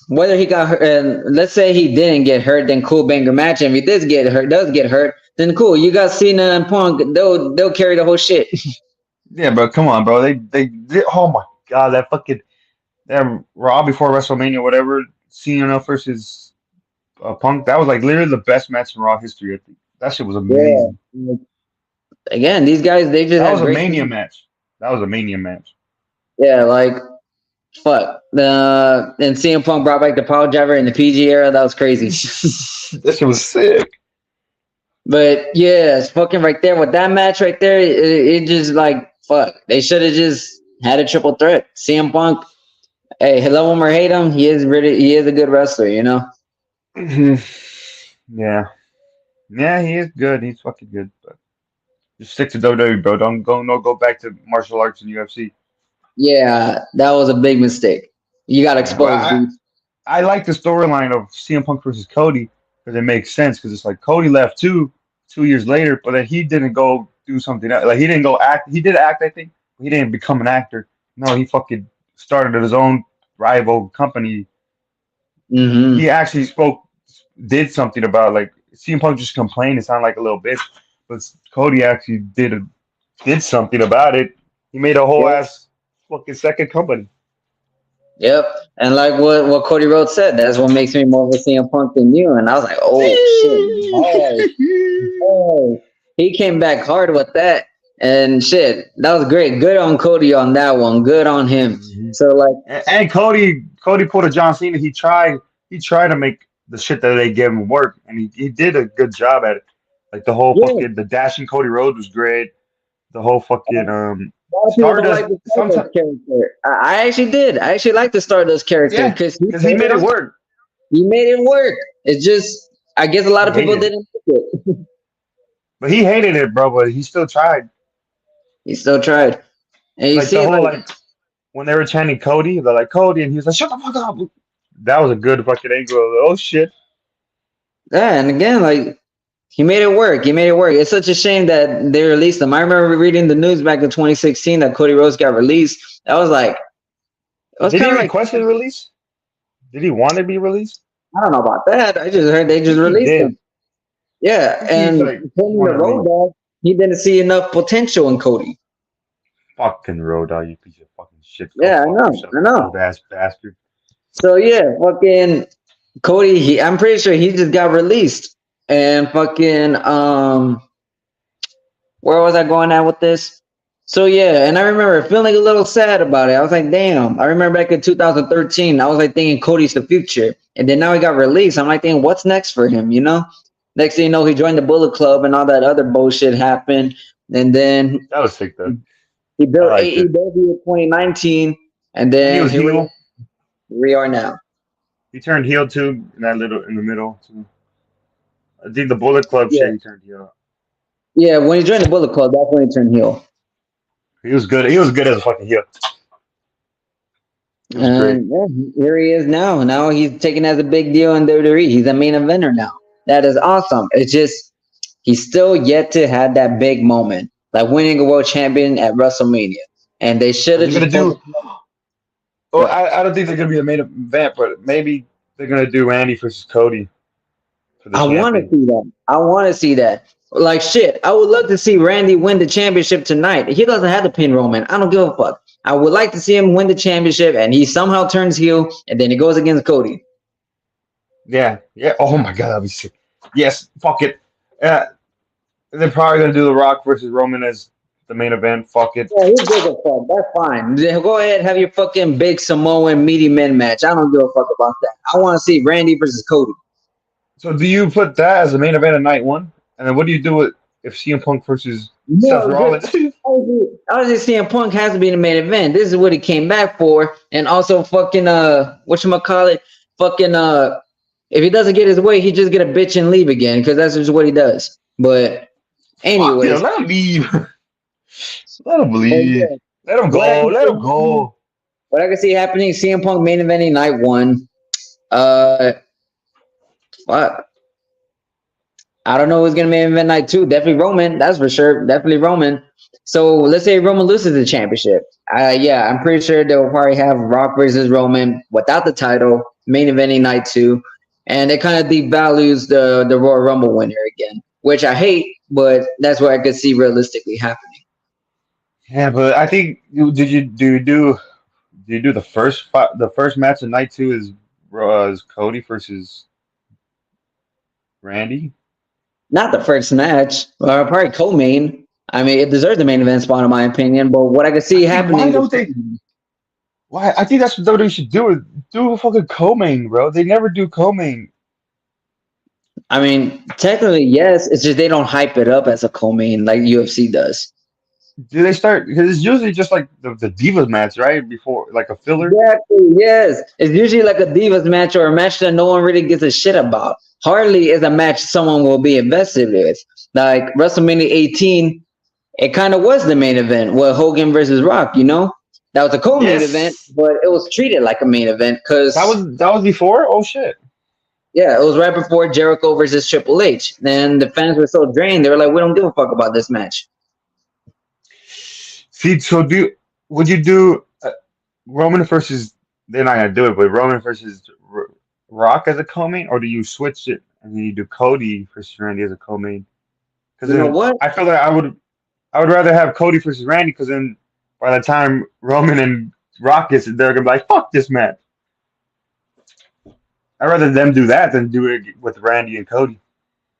Whether he got hurt, and let's say he didn't get hurt, then cool banger match. And if he does get hurt, then cool. You got Cena and Punk. They'll carry the whole shit. yeah, bro. Come on, bro. They did. Oh my god, that Raw before WrestleMania, whatever. Cena versus Punk. That was like literally the best match in Raw history. I think that shit was Yeah. amazing. Again, these guys they just That had was a great. Mania match. That was a Mania match. Yeah, like fuck. The and CM Punk brought back the power driver in the PG era. That was crazy. That shit was sick. But yeah, it's fucking right there with that match right there. It just like fuck. They should have just had a triple threat. CM Punk. Hey, love him or hate him, he is a good wrestler. You know. Yeah. Yeah, he is good. He's fucking good. But just stick to WWE, bro. Don't go back to martial arts and UFC. Yeah, that was a big mistake. You got Yeah, but exposed, dude. I like the storyline of CM Punk versus Cody because it makes sense because it's like Cody left 2 years later, but then he didn't go do something else. Like he didn't go act. He did act, I think. But he didn't become an actor. No, he fucking started his own rival company. Mm-hmm. He actually did something about like CM Punk just complained. It sounded like a little bitch, but Cody actually did something about it. He made a whole Yep. ass fucking second company. Yep. And like what Cody Rhodes said, that's what makes me more of a CM Punk than you. And I was like, oh shit, oh. He came back hard with that. And shit, that was great. Good on Cody on that one. Good on him. So like, And Cody pulled a John Cena. He tried to make the shit that they gave him work, and he did a good job at it. Like the whole yeah, fucking the dashing Cody Rhodes was great. The whole fucking lot of people don't like the Stardust character. I actually did. I actually like the Stardust character Yeah, because because he made it work. He made it work. It's just, I guess a lot of He people hated didn't like it. But he hated it, bro. But he still tried. He still tried. And you Like the see, whole like, like when they were chanting Cody, they're like Cody, and he was like, "Shut the fuck up." That was a good fucking angle. Oh shit. yeah, and again, like, he made it work. He made it work. It's such a shame that they released him. I remember reading the news back in 2016 that Cody Rhodes got released. I was like, it was Did he kind of like, request his release? Did he want to be released? I don't know about that. I just heard they just He released did. him. Yeah, He's and like, according to wanna Road leave. Dogg, he didn't see enough potential in Cody. Fucking Road Dogg, you piece of fucking shit. Yeah, I know, I know. Old ass bastard. So yeah, fucking Cody. I'm pretty sure he just got released, and fucking where was I going at with this? So yeah, and I remember feeling a little sad about it. I was like, damn. I remember back in 2013, I was like thinking Cody's the future, and then now he got released. I'm like thinking, what's next for him? You know? Next thing you know, he joined the Bullet Club, and all that other bullshit happened. And then That was sick though. he built I liked it. AEW in 2019, and He then was here heel. we are now. He turned heel too in that little in the middle too. I think the Bullet Club Yeah. shit he turned heel. Yeah, when he joined the Bullet Club, that's when he turned heel. He was good. He was good as a fucking heel. He was great. And yeah, here he is now. Now he's taken as a big deal in WWE. He's a main eventer now. That is awesome. It's just he's still yet to have that big moment, like winning a world champion at WrestleMania. And they should have They're gonna just do. Well, I don't think they're gonna be a main event, but maybe they're gonna do Randy versus Cody. For the I want to champion. see that. I want to see that. Like shit, I would love to see Randy win the championship tonight. He doesn't have to pin Roman. I don't give a fuck. I would like to see him win the championship, and he somehow turns heel, and then he goes against Cody. Yeah, yeah. Oh my god, that'd be sick. Yes, fuck it. They're probably gonna do The Rock versus Roman as the main event. Fuck it. Yeah, who gives a fuck? That's fine. Then go ahead, have your fucking big Samoan meaty men match. I don't give a fuck about that. I want to see Randy versus Cody. So do you put that as the main event of night one? And then what do you do with if CM Punk versus Seth Rollins? Obviously, CM Punk has to be the main event. This is what he came back for, and also fucking whatchamacallit, fucking if he doesn't get his way, he just get a bitch and leave again because that's just what he does. But anyways, Yeah, let him leave. Let him leave. okay. Let him go. Let him go. What I can see happening: CM Punk main eventing night one. Fuck. I don't know who's gonna main event night two. Definitely Roman, that's for sure. Definitely Roman. So let's say Roman loses the championship. Yeah, I'm pretty sure they'll probably have Rock versus Roman without the title, main eventing night two, and it kind of devalues the Royal Rumble winner again, which I hate, but that's what I could see realistically happening. Yeah, but I think do you do the first match of night two is Cody versus Randy? Not the first match, or probably co-main. I mean, it deserves the main event spot in my opinion. But what I can see happening, Why don't they? Why? I think that's what WWE should do. Do a fucking co-main, bro. They never do co-main. I mean, technically, yes. It's just they don't hype it up as a co-main like UFC does. Do they start? Because it's usually just like the Divas match, right? Before, like a filler. Exactly. Yes, it's usually like a Divas match or a match that no one really gives a shit about. Hardly is a match someone will be invested with. Like WrestleMania 18, it kind of was the main event with Hogan versus Rock. You know, that was a co-main event, but it was treated like a main event because that was before. Oh shit. Yeah, it was right before Jericho versus Triple H. And the fans were so drained, they were like, we don't give a fuck about this match. See, so would you do Roman versus? They're not gonna do it, but Roman versus Rock as a co-main, or do you switch it and then you do Cody versus Randy as a co-main? Because you know what? I feel like I would rather have Cody versus Randy because then by the time Roman and Rock gets it, they're gonna be like, fuck this match. I'd rather them do that than do it with Randy and Cody.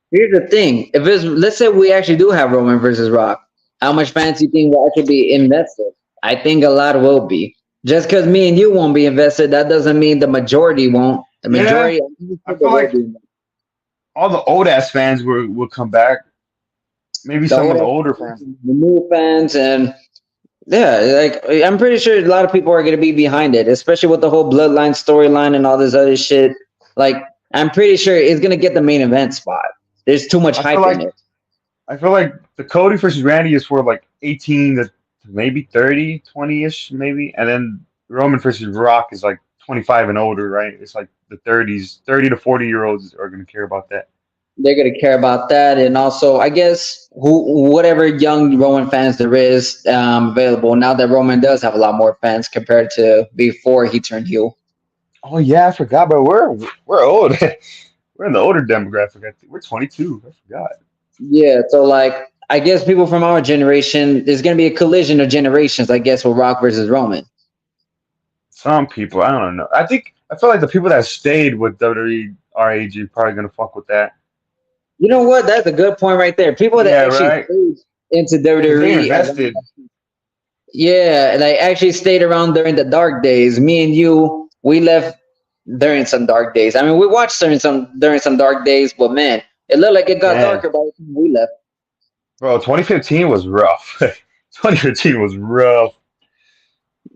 Here's the thing: if it's let's say we actually do have Roman versus Rock, how much fans do you think will actually be invested? I think a lot will be. Just because me and you won't be invested, that doesn't mean the majority won't. The majority, I feel like all the old ass fans will come back. Maybe some of the older fans, the new fans, and Yeah, like I'm pretty sure a lot of people are gonna be behind it, especially with the whole bloodline storyline and all this other shit. Like I'm pretty sure it's gonna get the main event spot. There's too much I feel hype in like it. I feel like the Cody versus Randy is for like 18 to maybe 30, 20-ish maybe, and then Roman versus Rock is like 25 and older, right? It's like the 30s, 30 to 40-year-olds are gonna care about that. They're gonna care about that, and also I guess whatever young Roman fans there is available now that Roman does have a lot more fans compared to before he turned heel. Oh yeah, I forgot, but we're old. We're in the older demographic. I think we're 22. I forgot. Yeah, so like I guess people from our generation, there's gonna be a collision of generations, I guess, with Rock versus Roman. Some people, I don't know. I feel like the people that stayed with WWE our age are probably gonna fuck with that. You know what? That's a good point right there. People that Yeah, actually right. stayed into Because they WWE, invested. yeah, like actually stayed around during the dark days. Me and you, we left during some dark days. I mean, we watched during some dark days, but man, it looked like it got Man, darker by the time we left. bro, 2015 was rough. 2015 was rough.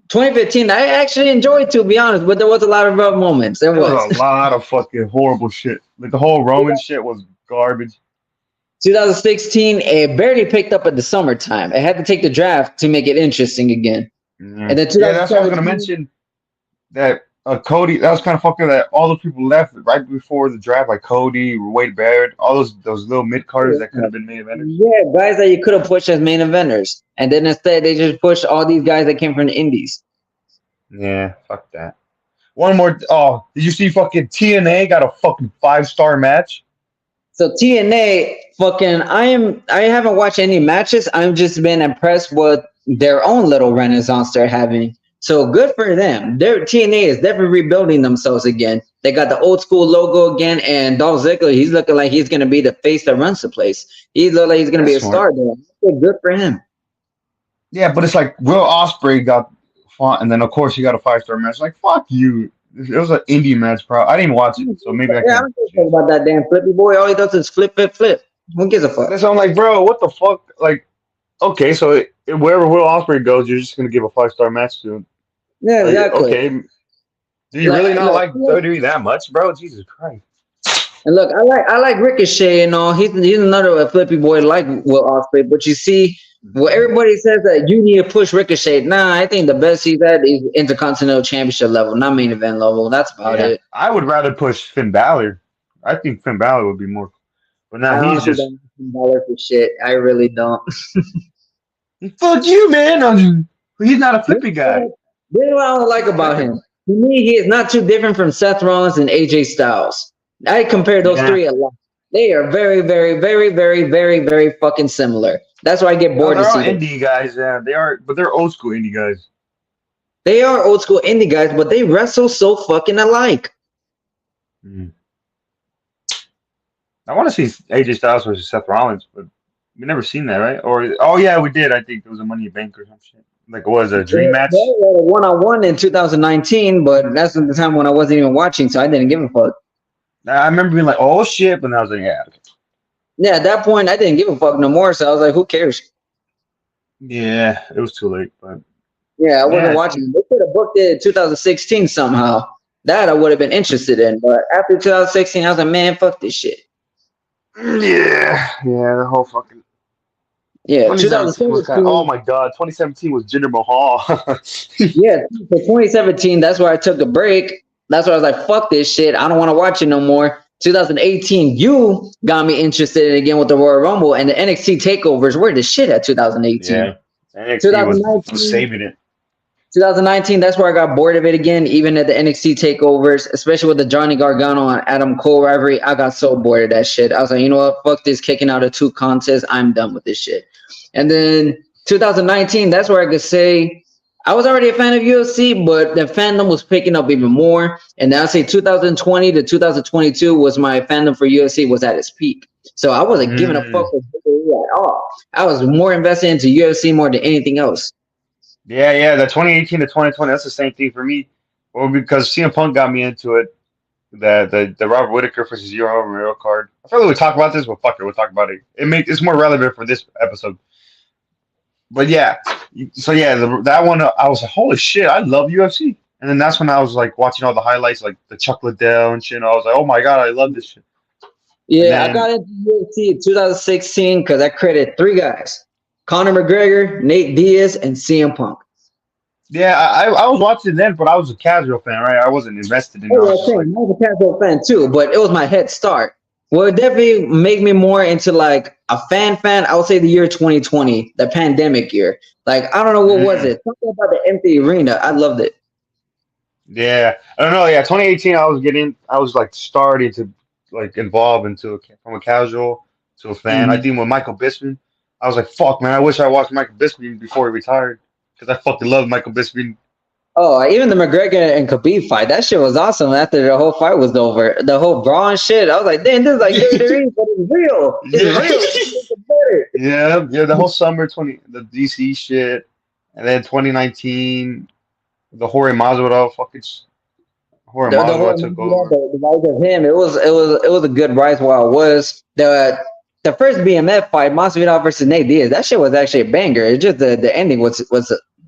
2015, I actually enjoyed, to be honest, but there was a lot of rough moments. There There was. was a lot of fucking horrible shit. Like the whole Roman shit was garbage. 2016, it barely picked up at the summertime. It had to take the draft to make it interesting again. And then Yeah, that's what I was gonna 2017, mention. That Cody, that was kind of fucking that all those people left right before the draft, like Cody, Wade Barrett, all those little mid carders that could have been main eventers. yeah, guys that you could have pushed as main eventers, and then instead they just pushed all these guys that came from the indies. Yeah, fuck that. One more. Oh, did you see fucking TNA got a fucking 5-star match? So TNA, fucking, I haven't watched any matches. I've just been impressed with their own little renaissance they're having. So good for them. Their TNA is definitely rebuilding themselves again. They got the old school logo again, and Dolph Ziggler, he's looking like he's gonna be the face that runs the place. He looks like he's gonna be a That's smart. star there. Good for him. Yeah, but it's like Will Ospreay got fought, and then of course he got a 5-star match. Like fuck you. It was an indie match, bro. I didn't watch it, so maybe I Yeah, I can. don't give a fuck about that damn flippy boy. All he does is flip, flip, flip. Who gives a fuck? That's I'm like, bro, what the fuck? Like, okay, so wherever Will Ospreay goes, you're just gonna give a 5-star match to him. Yeah, Like, exactly. okay, do you really not like Look, WWE that much, bro? Jesus Christ. and look, I like Ricochet and all. He's another flippy boy like Will Ospreay. But you see, well, everybody says that you need to push Ricochet. Nah, I think the best he's at is Intercontinental Championship level, not main event level. That's about Yeah, it. I would rather push Finn Balor. I think Finn Balor would be more. But I now he's honestly just don't dollar for shit. I really don't. fuck you, man. He's not a flippy guy. This is what I don't like about him. To me, he is not too different from Seth Rollins and AJ Styles. I compare those Yeah. three a lot. They are very, very, very, very, very, very fucking similar. That's why I get bored They're to all see them. indie guys. Yeah, they are, but they're old school indie guys. They are old school indie guys, but they wrestle so fucking alike. I want to see AJ Styles versus Seth Rollins, but we never seen that, right? Or oh yeah, we did. I think it was a Money in the Bank or some shit. Like it was a dream match. They had a one-on-one in 2019, but that's the time when I wasn't even watching, so I didn't give a fuck. I remember being like, oh shit, but I was like, yeah, okay. Yeah, at that point, I didn't give a fuck no more, so I was like, who cares? Yeah, it was too late, but Yeah, I wasn't Yeah. watching. They could have booked it in 2016 somehow. That I would have been interested in, but after 2016, I was like, man, fuck this shit. yeah, the whole fucking Yeah, 2017 was 2017. oh my god, 2017 was Jinder Mahal. Yeah, for 2017, that's where I took a break. That's where I was like, fuck this shit. I don't want to watch it no more. 2018, you got me interested again with the Royal Rumble, and the NXT takeovers were the shit at 2018. Yeah, NXT was saving it. 2019, that's where I got bored of it again, even at the NXT takeovers, especially with the Johnny Gargano and Adam Cole rivalry. I got so bored of that shit. I was like, you know what? Fuck this kicking out of 2 contests. I'm done with this shit. And then 2019, that's where I could say I was already a fan of UFC, but the fandom was picking up even more. And then I'd say 2020 to 2022 was my fandom for UFC was at its peak. So I wasn't giving a fuck with WWE at all. I was more invested into UFC more than anything else. Yeah, the 2018 to 2020, that's the same thing for me. Well, because CM Punk got me into it. The Robert Whittaker versus Euro Romero card. I thought we would talk about this, but fuck it, we'll talk about it. It's more relevant for this episode. but yeah, so yeah, that one I was like, holy shit, I love UFC. And then that's when I was like watching all the highlights, like the Chuck Liddell and shit. And I was like, oh my god, I love this shit. And Yeah, I then got into UFC in 2016 because I credited three guys: Conor McGregor, Nate Diaz, and CM Punk. yeah, I was watching then, but I was a casual fan, right? I wasn't invested in it. I Oh, was yeah, just like, same. I was a casual fan too, but it was my head start. Well, it definitely made me more into like a fan. I would say the year 2020, the pandemic year. Like, I don't know what was mm, it. Something about the empty arena. I loved it. yeah, I don't know. Yeah, 2018, I was like starting to like evolve into from a casual to a fan. I Mhm. think with Michael Bisping, I was like, fuck, man, I wish I watched Michael Bisping before he retired because I fucking love Michael Bisping. Oh, even the McGregor and Khabib fight, that shit was awesome after the whole fight was over. The whole brawl and shit. I was like, damn, this is like WWE, but it's real. It's Yeah. real. It's better. Yeah, the whole summer the DC shit, and then 2019, the Jorge Masvidal Jorge The Masvidal whole took over. the rise of him, it was a good rise while it was. The first BMF fight, Masvidal versus Nate Diaz, that shit was actually a banger. It's just the ending was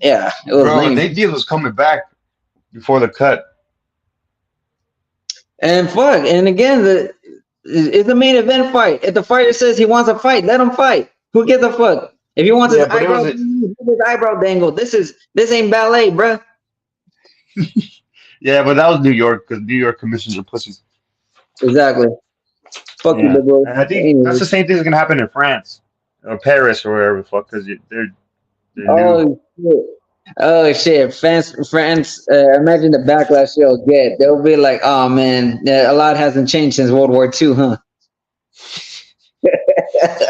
yeah, it was Bro, lame. Nate Diaz was coming back before the cut. And fuck, and again, it's the main event fight. If the fighter says he wants a fight, let him fight. Who gives a fuck? If he wants Yeah, his but it was eyebrow dangled, this ain't ballet, bruh. yeah, but that was New York because New York commissions are pussies. Exactly. Fuck you, Yeah, big boy. and I think that's Anyways. the same thing that's gonna happen in France or Paris or wherever the fuck because they're new. Oh shit. Oh shit. France, imagine the backlash they'll get. They'll be like, oh man, a lot hasn't changed since World War II, huh?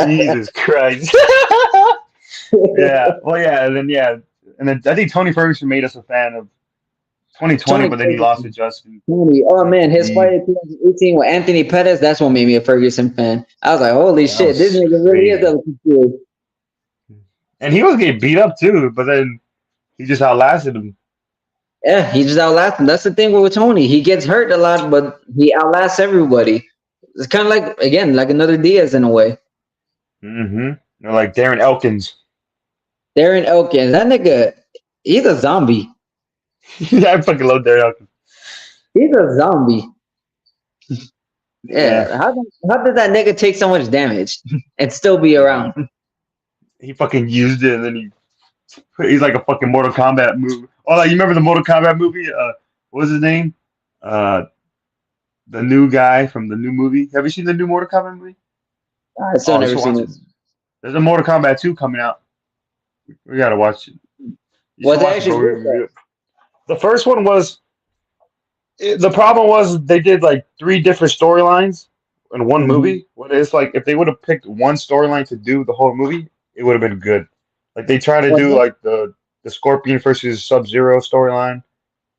Jesus Christ. Yeah, well, and then I think Tony Ferguson made us a fan of 2020, Tony but then he lost to Justin. Tony, oh man, his He, fight in 2018 with Anthony Pettis, that's what made me a Ferguson fan. I was like, holy yeah, that shit, this was nigga really is crazy. up to good. And he was getting beat up too, but then he just outlasted him. Yeah, he just outlasts him. That's the thing with Tony. He gets hurt a lot, but he outlasts everybody. It's kind of like, again, like another Diaz in a way. Mm-hmm. Like Darren Elkins. Darren Elkins, that nigga, he's a zombie. Yeah, I fucking love Darren Elkins. He's a zombie. Yeah, Yeah. How did that nigga take so much damage and still be around? he fucking used it, and then he's like a fucking Mortal Kombat movie. Oh, like, you remember the Mortal Kombat movie? What was his name? Uh, the new guy from the new movie. Have you seen the new Mortal Kombat movie? I still Oh, never just seen watch it. it. There's a Mortal Kombat 2 coming out. We gotta watch it. You Was should it watch it, actually bro. good, though? The first one was the problem was they did like three different storylines in one Mhm. movie. What it's like if they would have picked one storyline to do the whole movie, it would have been good. Like they try to Was do it? like the Scorpion versus Sub-Zero storyline,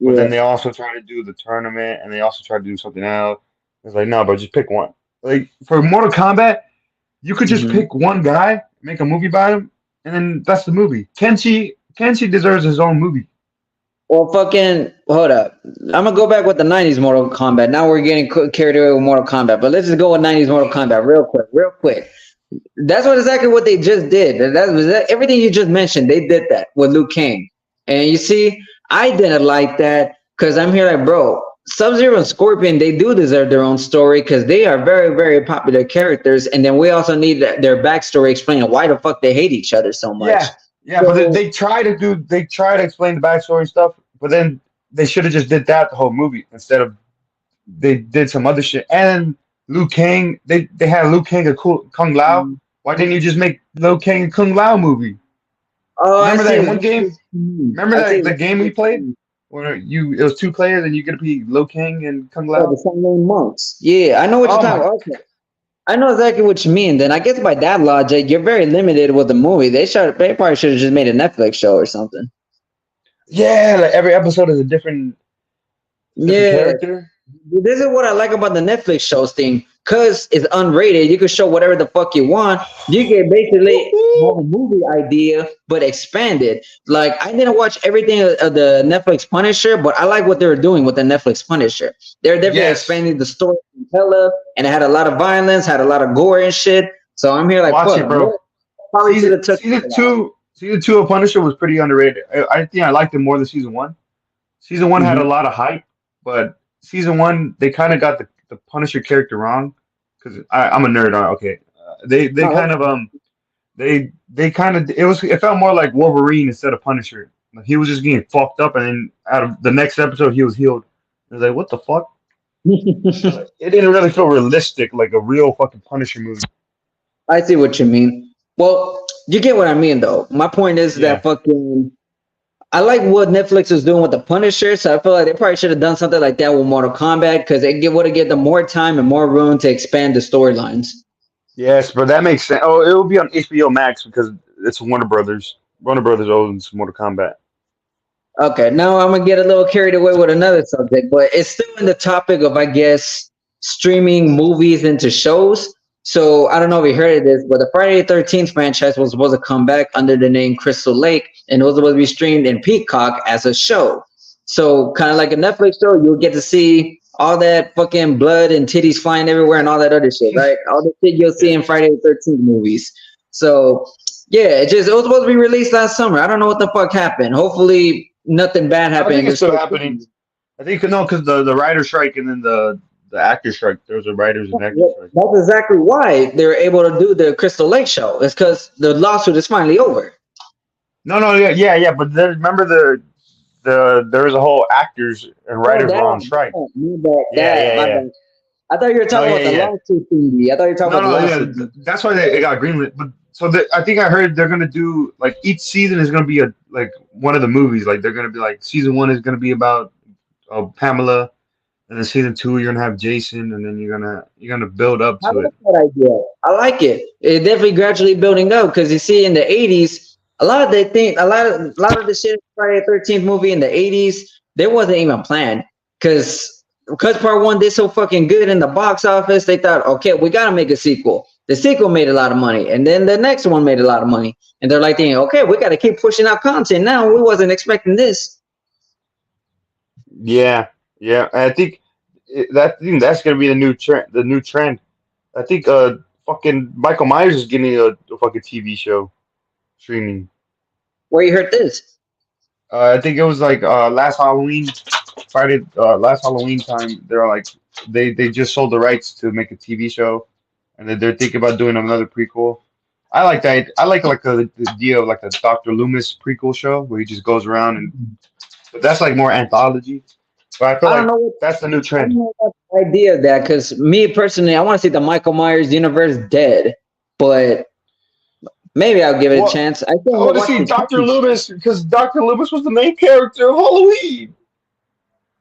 but then Yeah. they also try to do the tournament and they also try to do something else. It's like no, but just pick one. Like for Mortal Kombat, you could just Mhm. pick one guy, make a movie about him, and then that's the movie. Kenshi deserves his own movie. Well, fucking hold up. I'm gonna go back with the '90s Mortal Kombat. Now we're getting carried away with Mortal Kombat, but let's just go with '90s Mortal Kombat real quick. That's exactly what they just did. Everything you just mentioned. They did that with Liu Kang, and you see, I didn't like that because I'm here like, bro, Sub-Zero and Scorpion, they do deserve their own story because they are very, very popular characters, and then we also need their backstory explaining why the fuck they hate each other so much. Yeah, but they try to explain the backstory and stuff, but then they should have just did that the whole movie instead of they did some other shit. And Liu Kang, they had Liu Kang and Kung Lao. Why didn't you just make Liu Kang and Kung Lao movie? Oh, Remember I see. that one game? Remember I see. the game we played where it was two players and you get to be Liu Kang and Kung Oh, Lao? the Sun monks. Yeah, I know what you're Oh talking my! about. Okay. I know exactly what you mean. Then I guess by that logic, you're very limited with the movie. They probably should have just made a Netflix show or something. Yeah, like every episode is a different Yeah, character. this is what I like about the Netflix shows thing. Cause it's unrated, you can show whatever the fuck you want. You can basically have a movie idea, but expanded. Like I didn't watch everything of the Netflix Punisher, but I like what they were doing with the Netflix Punisher. They're definitely Yes. expanding the story hella, and it had a lot of violence, had a lot of gore and shit. So I'm here like, Watch fuck, it, bro. probably should have took Season two. season two of Punisher was pretty underrated. I think I liked it more than season one. Season one had a Mhm. lot of hype, but season one they kind of got the Punisher character wrong because I'm a nerd. Okay, they No, kind of they kind of it felt more like Wolverine instead of Punisher. Like he was just getting fucked up, and then out of the next episode he was healed. I was like, what the fuck? that's- It didn't really feel realistic, like a real fucking Punisher movie. I see what you mean. Well, you get what I mean, though. My point is Yeah. that fucking. I like what Netflix is doing with the Punisher, so I feel like they probably should have done something like that with Mortal Kombat because it would have given them more time and more room to expand the storylines. Yes, but that makes sense. Oh, it will be on HBO Max because it's Warner Brothers. Warner Brothers owns Mortal Kombat. Okay, now I'm gonna get a little carried away with another subject, but it's still in the topic of, I guess, streaming movies into shows. So I don't know if you heard of this, but the Friday the 13th franchise was supposed to come back under the name Crystal Lake, and it was supposed to be streamed in Peacock as a show. So kind of like a Netflix show, you'll get to see all that fucking blood and titties flying everywhere and all that other shit, right? All the shit you'll see in Friday the 13th movies. So yeah, it was supposed to be released last summer. I don't know what the fuck happened. Hopefully nothing bad I happened. think it's still happening. I think no, because the writer strike and then the actor strike. There was a writers and actors strike. That's exactly why they were able to do the Crystal Lake show. It's because the lawsuit is finally over. No, yeah. But remember there was a whole actors and writers were on strike. My bad. I thought you were talking about the lawsuit thingy. I thought you were talking about the lawsuit. That's why it got greenlit. But so I think I heard they're gonna do like each season is gonna be like one of the movies. Like they're gonna be like season one is gonna be about Pamela, and then season two you're gonna have Jason, and then you're gonna build up I to like it. that idea. I like it. It's definitely gradually building up because you see in the 80s, a lot of the shit in Friday the 13th movie in the 80s, there wasn't even planned because part one did so fucking good in the box office, they thought, okay, we gotta make a sequel. The sequel made a lot of money, and then the next one made a lot of money, and they're like thinking, okay, we gotta keep pushing out content now. We wasn't expecting this. Yeah. I think that's gonna be the new trend. The new trend. I think fucking Michael Myers is getting a fucking TV show streaming. Where you heard this? I think it was like last Halloween, last Halloween time. They're like they just sold the rights to make a TV show, and then they're thinking about doing another prequel. I like that. I like the idea of like a Doctor Loomis prequel show where he just goes around but that's like more anthology. But I feel I don't like know. that's the new I trend. don't know what the idea of that because me personally, I want to see the Michael Myers universe dead, but maybe I'll give it Well, a chance. I I still want haven't to watched see the Doctor series. Loomis because Doctor Loomis was the main character of Halloween.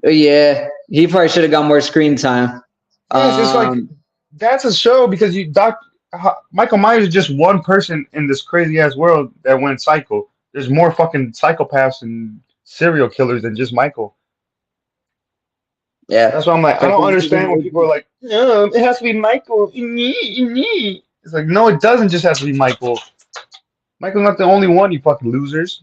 Yeah, he probably should have got more screen time. Yes, it's like that's a show because Michael Myers is just one person in this crazy ass world that went psycho. There's more fucking psychopaths and serial killers than just Michael. Yeah, That's why I'm like, I don't understand when people are like, no, it has to be Michael. It's like, no, it doesn't just have to be Michael. Michael's not the only one, you fucking losers.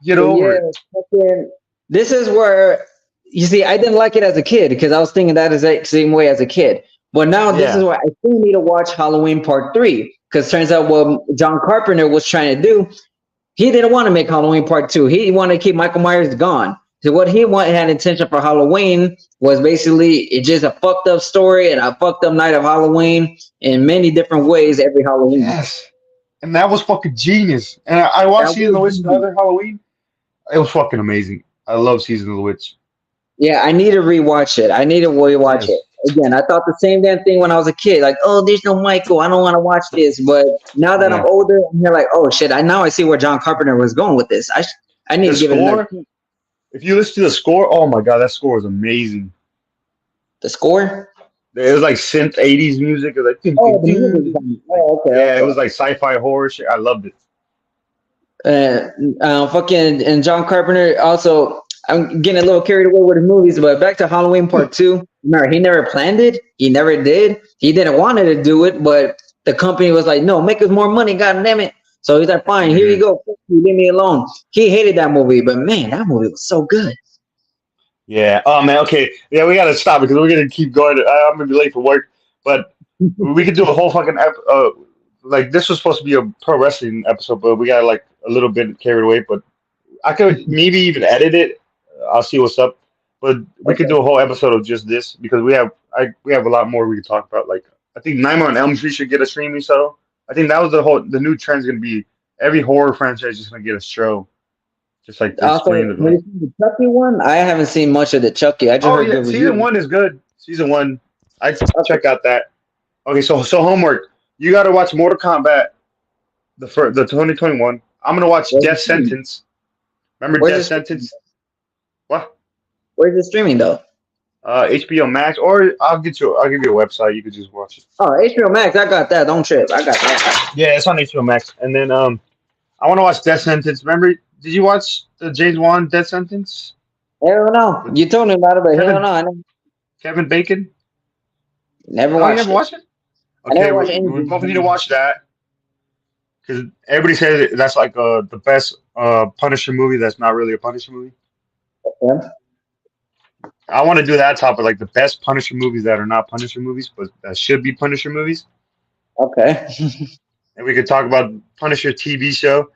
Get over it. fucking, this is where you see. I didn't like it as a kid because I was thinking that exact same way as a kid. But now this Yeah. is why I still need to watch Halloween Part 3 because turns out what John Carpenter was trying to do, he didn't want to make Halloween Part 2. He wanted to keep Michael Myers gone. So what he had intention for Halloween was basically it's just a fucked up story and a fucked up night of Halloween in many different ways every Halloween. Yes. And that was fucking genius. And I watched That Season of the was Witch the other Halloween. It was fucking amazing. I love Season of the Witch. Yeah, I need to rewatch it. I need to rewatch it. Again, I thought the same damn thing when I was a kid. Like, oh, there's no Michael. I don't want to watch this. But now that I'm older, I'm here like, oh shit. Now I see where John Carpenter was going with this. I need to give it another. If you listen to the score, oh my god, that score is amazing. The score? It was like synth 80s music. It was like, okay. Yeah, it was like sci-fi horror shit. I loved it. And John Carpenter also. I'm getting a little carried away with the movies, but back to Halloween Part 2. Remember, he never planned it. He never did. He didn't want to do it, but the company was like, no, make us more money, god damn it. So he's like, fine, here you go. Leave me alone. He hated that movie, but man, that movie was so good. Yeah. Oh, man. Okay. Yeah, we got to stop because we're going to keep going. I'm going to be late for work, but we could do a whole fucking like this was supposed to be a pro wrestling episode, but we got like a little bit carried away. But I could maybe even edit it. I'll see what's up. But we could Okay. do a whole episode of just this because we have a lot more we could talk about. Like I think Nightmare on Elm Street should get a streaming show. I think that was the new trend's gonna be every horror franchise is gonna get a show. Just like they're Also, streaming have like you seen the Chucky one? I haven't seen much of the Chucky. I just oh heard yeah, good season reviews. one is good. Season one, I Okay. check out that. Okay, so homework. You got to watch Mortal Kombat, the 2021. I'm gonna watch Where's Death it streaming? Sentence. Remember Where's Death it streaming? Sentence? What? Where's it streaming though? HBO Max, or I'll give you a website. You could just watch it. Oh, HBO Max. I got that. Don't trip. I got that. Yeah, it's on HBO Max. And then I want to watch Death Sentence. Remember? Did you watch the James Wan Death Sentence Hell no. with You told me about it, but hell Kevin no. I Kevin Bacon? never Oh, you watched never it. watched it? I Okay, never watched we anything. both need to watch that because everybody says that's like the best Punisher movie. That's not really a Punisher movie. Yeah. I want to do that topic, like the best Punisher movies that are not Punisher movies, but that should be Punisher movies. Okay. And we could talk about Punisher TV show.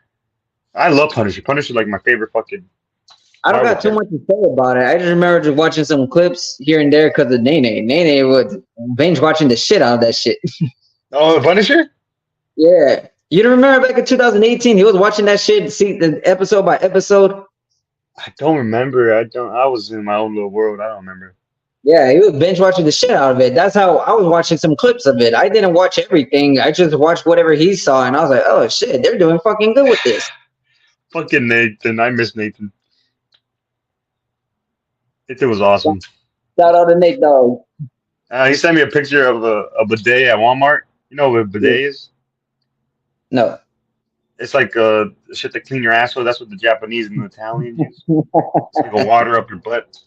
I love Punisher. Punisher like my favorite fucking I don't Marvel got too character. much to say about it. I just remember just watching some clips here and there because of Nene. Nene would binge watching the shit out of that shit. Oh, the Punisher? Yeah. You don't remember back in 2018, he was watching that shit, see the episode by episode. I don't remember. I don't. I was in my own little world. I don't remember. Yeah, he was binge watching the shit out of it. That's how I was watching some clips of it. I didn't watch everything. I just watched whatever he saw, and I was like, oh shit, they're doing fucking good with this. Fucking Nathan. I miss Nathan. It was awesome. Shout out to Nate Dogg. He sent me a picture of a bidet at Walmart. You know what a bidet is? No. It's like shit to clean your asshole. That's what the Japanese and the Italians use. It's like a water up your butt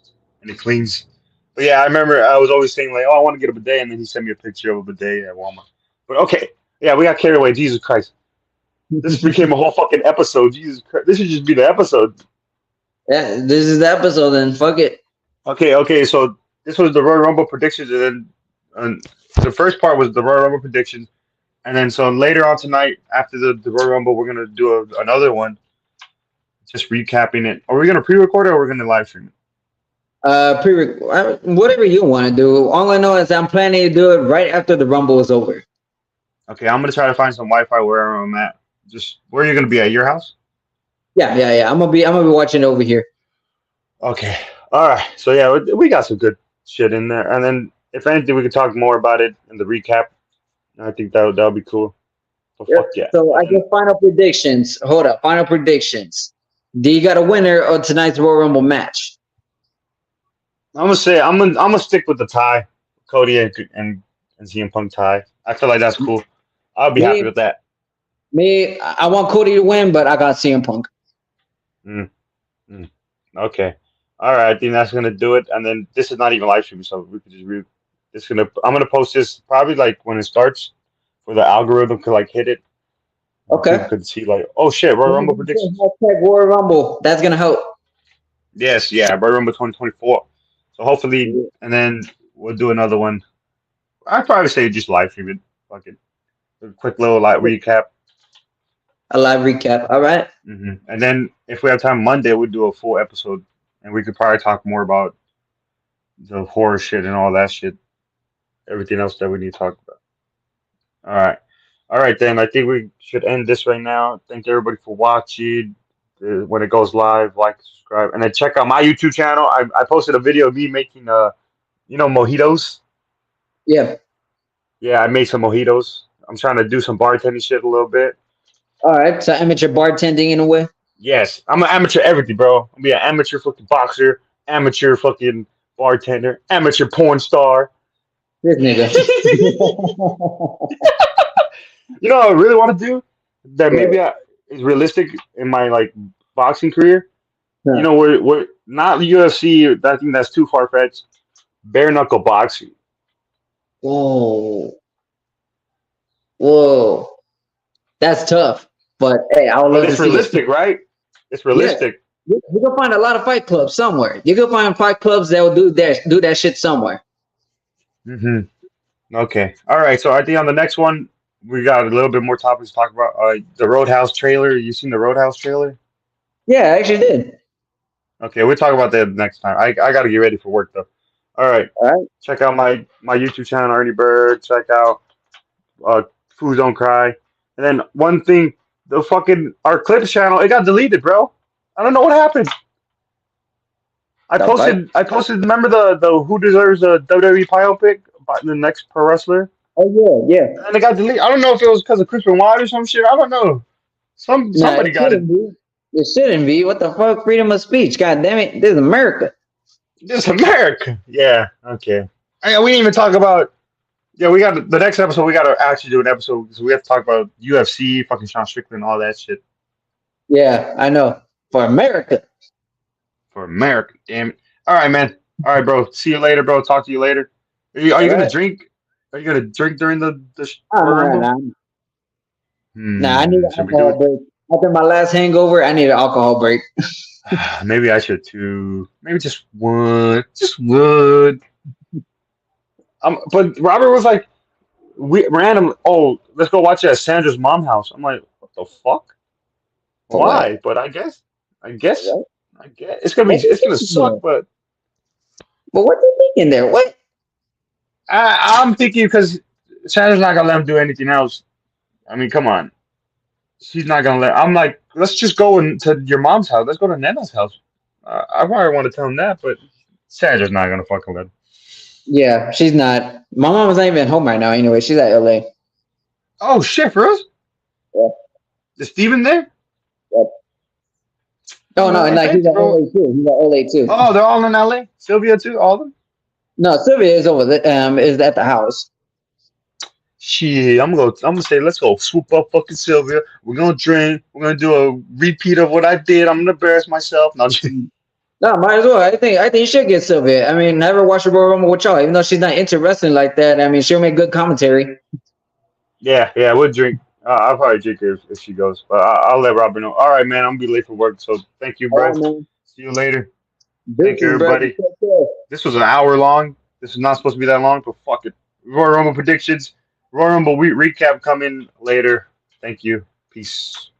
and it cleans. But yeah, I remember I was always saying like, oh, I want to get a bidet, and then he sent me a picture of a bidet at Walmart. But okay, yeah, we got carried away. Jesus Christ, this became a whole fucking episode. Jesus Christ, this should just be the episode. Yeah, this is the episode then. Fuck it. Okay. So this was the Royal Rumble predictions, and then the first part was the Royal Rumble predictions, and then so later on tonight after the Royal Rumble, we're gonna do another one, just recapping it. Are we gonna pre-record it or we're gonna live stream it? Whatever you want to do. All I know is I'm planning to do it right after the Rumble is over. Okay, I'm gonna try to find some Wi-Fi wherever I'm at. Just where are you gonna be at your house? Yeah. I'm gonna be watching it over here. Okay, all right. So yeah, we got some good shit in there, and then if anything, we could talk more about it in the recap. I think that would be cool. But Yep. fuck yeah. So I guess final predictions. Hold up, final predictions. Do you got a winner of tonight's Royal Rumble match? I'm gonna stick with the tie, Cody and CM Punk tie. I feel like that's cool. I'll be happy with that. Me, I want Cody to win, but I got CM Punk. Okay. All right. I think that's gonna do it. And then this is not even live stream, so we could just I'm gonna post this probably like when it starts, for the algorithm could like hit it. Okay. People could see like, oh shit, Royal Rumble predictions. Hashtag Royal Rumble. That's gonna help. Yes, yeah, Royal Rumble 2024. So hopefully, and then we'll do another one. I'd probably say just live stream it. Fuck it. A quick little like recap. A live recap. All right. And then if we have time Monday, we'll do a full episode, and we could probably talk more about the horror shit and all that shit. Everything else that we need to talk about. All right. Then I think we should end this right now. Thank everybody for watching. When it goes live, like, subscribe, and then check out my YouTube channel. I posted a video of me making mojitos. Yeah. Yeah, I made some mojitos. I'm trying to do some bartending shit a little bit. All right. So amateur bartending in a way. Yes, I'm an amateur everything, bro. I'm be an amateur fucking boxer, amateur fucking bartender, amateur porn star. This nigga. You know what I really want to do? That maybe is realistic in my like boxing career. Yeah. You know, we're not UFC. I think that's too far fetched. Bare knuckle boxing. Whoa. That's tough. But hey, I would love But to it's see realistic, right? It's realistic. You can find a lot of fight clubs somewhere. You can find fight clubs that will do that shit somewhere. Okay. All right. So I think on the next one, we got a little bit more topics to talk about. The Roadhouse trailer. You seen the Roadhouse trailer? Yeah, I actually did. Okay, we'll talk about that next time. I got to get ready for work though. All right, All right. check out my YouTube channel, Ernie Bird. Check out Foods Don't Cry. And then one thing, the fucking our clips channel, it got deleted, bro. I don't know what happened. That's right. I posted. Remember the who deserves a WWE title pick about the next pro wrestler, Oh yeah, yeah. and it got deleted. I don't know if it was because of Chris Benoit or some shit. I don't know. Nah, Somebody it got it. shouldn't be. It shouldn't be. What the fuck? Freedom of speech. God damn it. This is America. This America. Yeah. Okay. We didn't even talk about. Yeah, we got the next episode. We got to actually do an episode because we have to talk about UFC, fucking Sean Strickland, all that shit Yeah, I know. For America. for America. Damn it. All right, man. All right, bro. See you later, bro. Talk to you later. Are you All gonna right. drink? Are you gonna drink during the Oh, Royal no, Rumble? no. Nah, I need an Should we do alcohol break. After my last hangover, I need an alcohol break. it? Maybe I should too. Maybe just one. Just one. But Robert was like, we random. Oh, let's go watch it at Sandra's mom house. I'm like, what the fuck? For Why? what? But I guess, What? it's What gonna they thinking suck. there? But But what they thinking there? What? I'm thinking because Sandra's not gonna let him do anything else. I mean, come on, she's not gonna let. I'm like, let's just go to your mom's house. Let's go to Nana's house. I probably want to tell him that, but Sandra's not gonna fucking let him. Yeah, she's not. My mom's not even home right now. Anyway, she's at LA. Oh shit, for us? Yeah. Is Steven there? Yep. Oh no, and like Thanks, he's at bro. LA too. He's at LA too. Oh, they're all in LA. Sylvia too, all of them. No, Sylvia is over the is at the house. Shit, I'm gonna say let's go swoop up fucking Sylvia. We're gonna drink. We're gonna do a repeat of what I did. I'm gonna embarrass myself. No, No, might as well. I think you should get Sylvia. I mean, have her watch the Royal Rumble with y'all, even though she's not into wrestling like that. I mean, she'll make good commentary. yeah, we'll drink. I'll probably drink her if she goes, but I'll let Robert know. All right, man. I'm gonna be late for work, so thank you, All bro. right, man. See you later. Thank Deuces, you, bro. everybody. Take care. This was an hour long. This is not supposed to be that long, but fuck it. Royal Rumble predictions. Royal Rumble recap coming later. Thank you. Peace.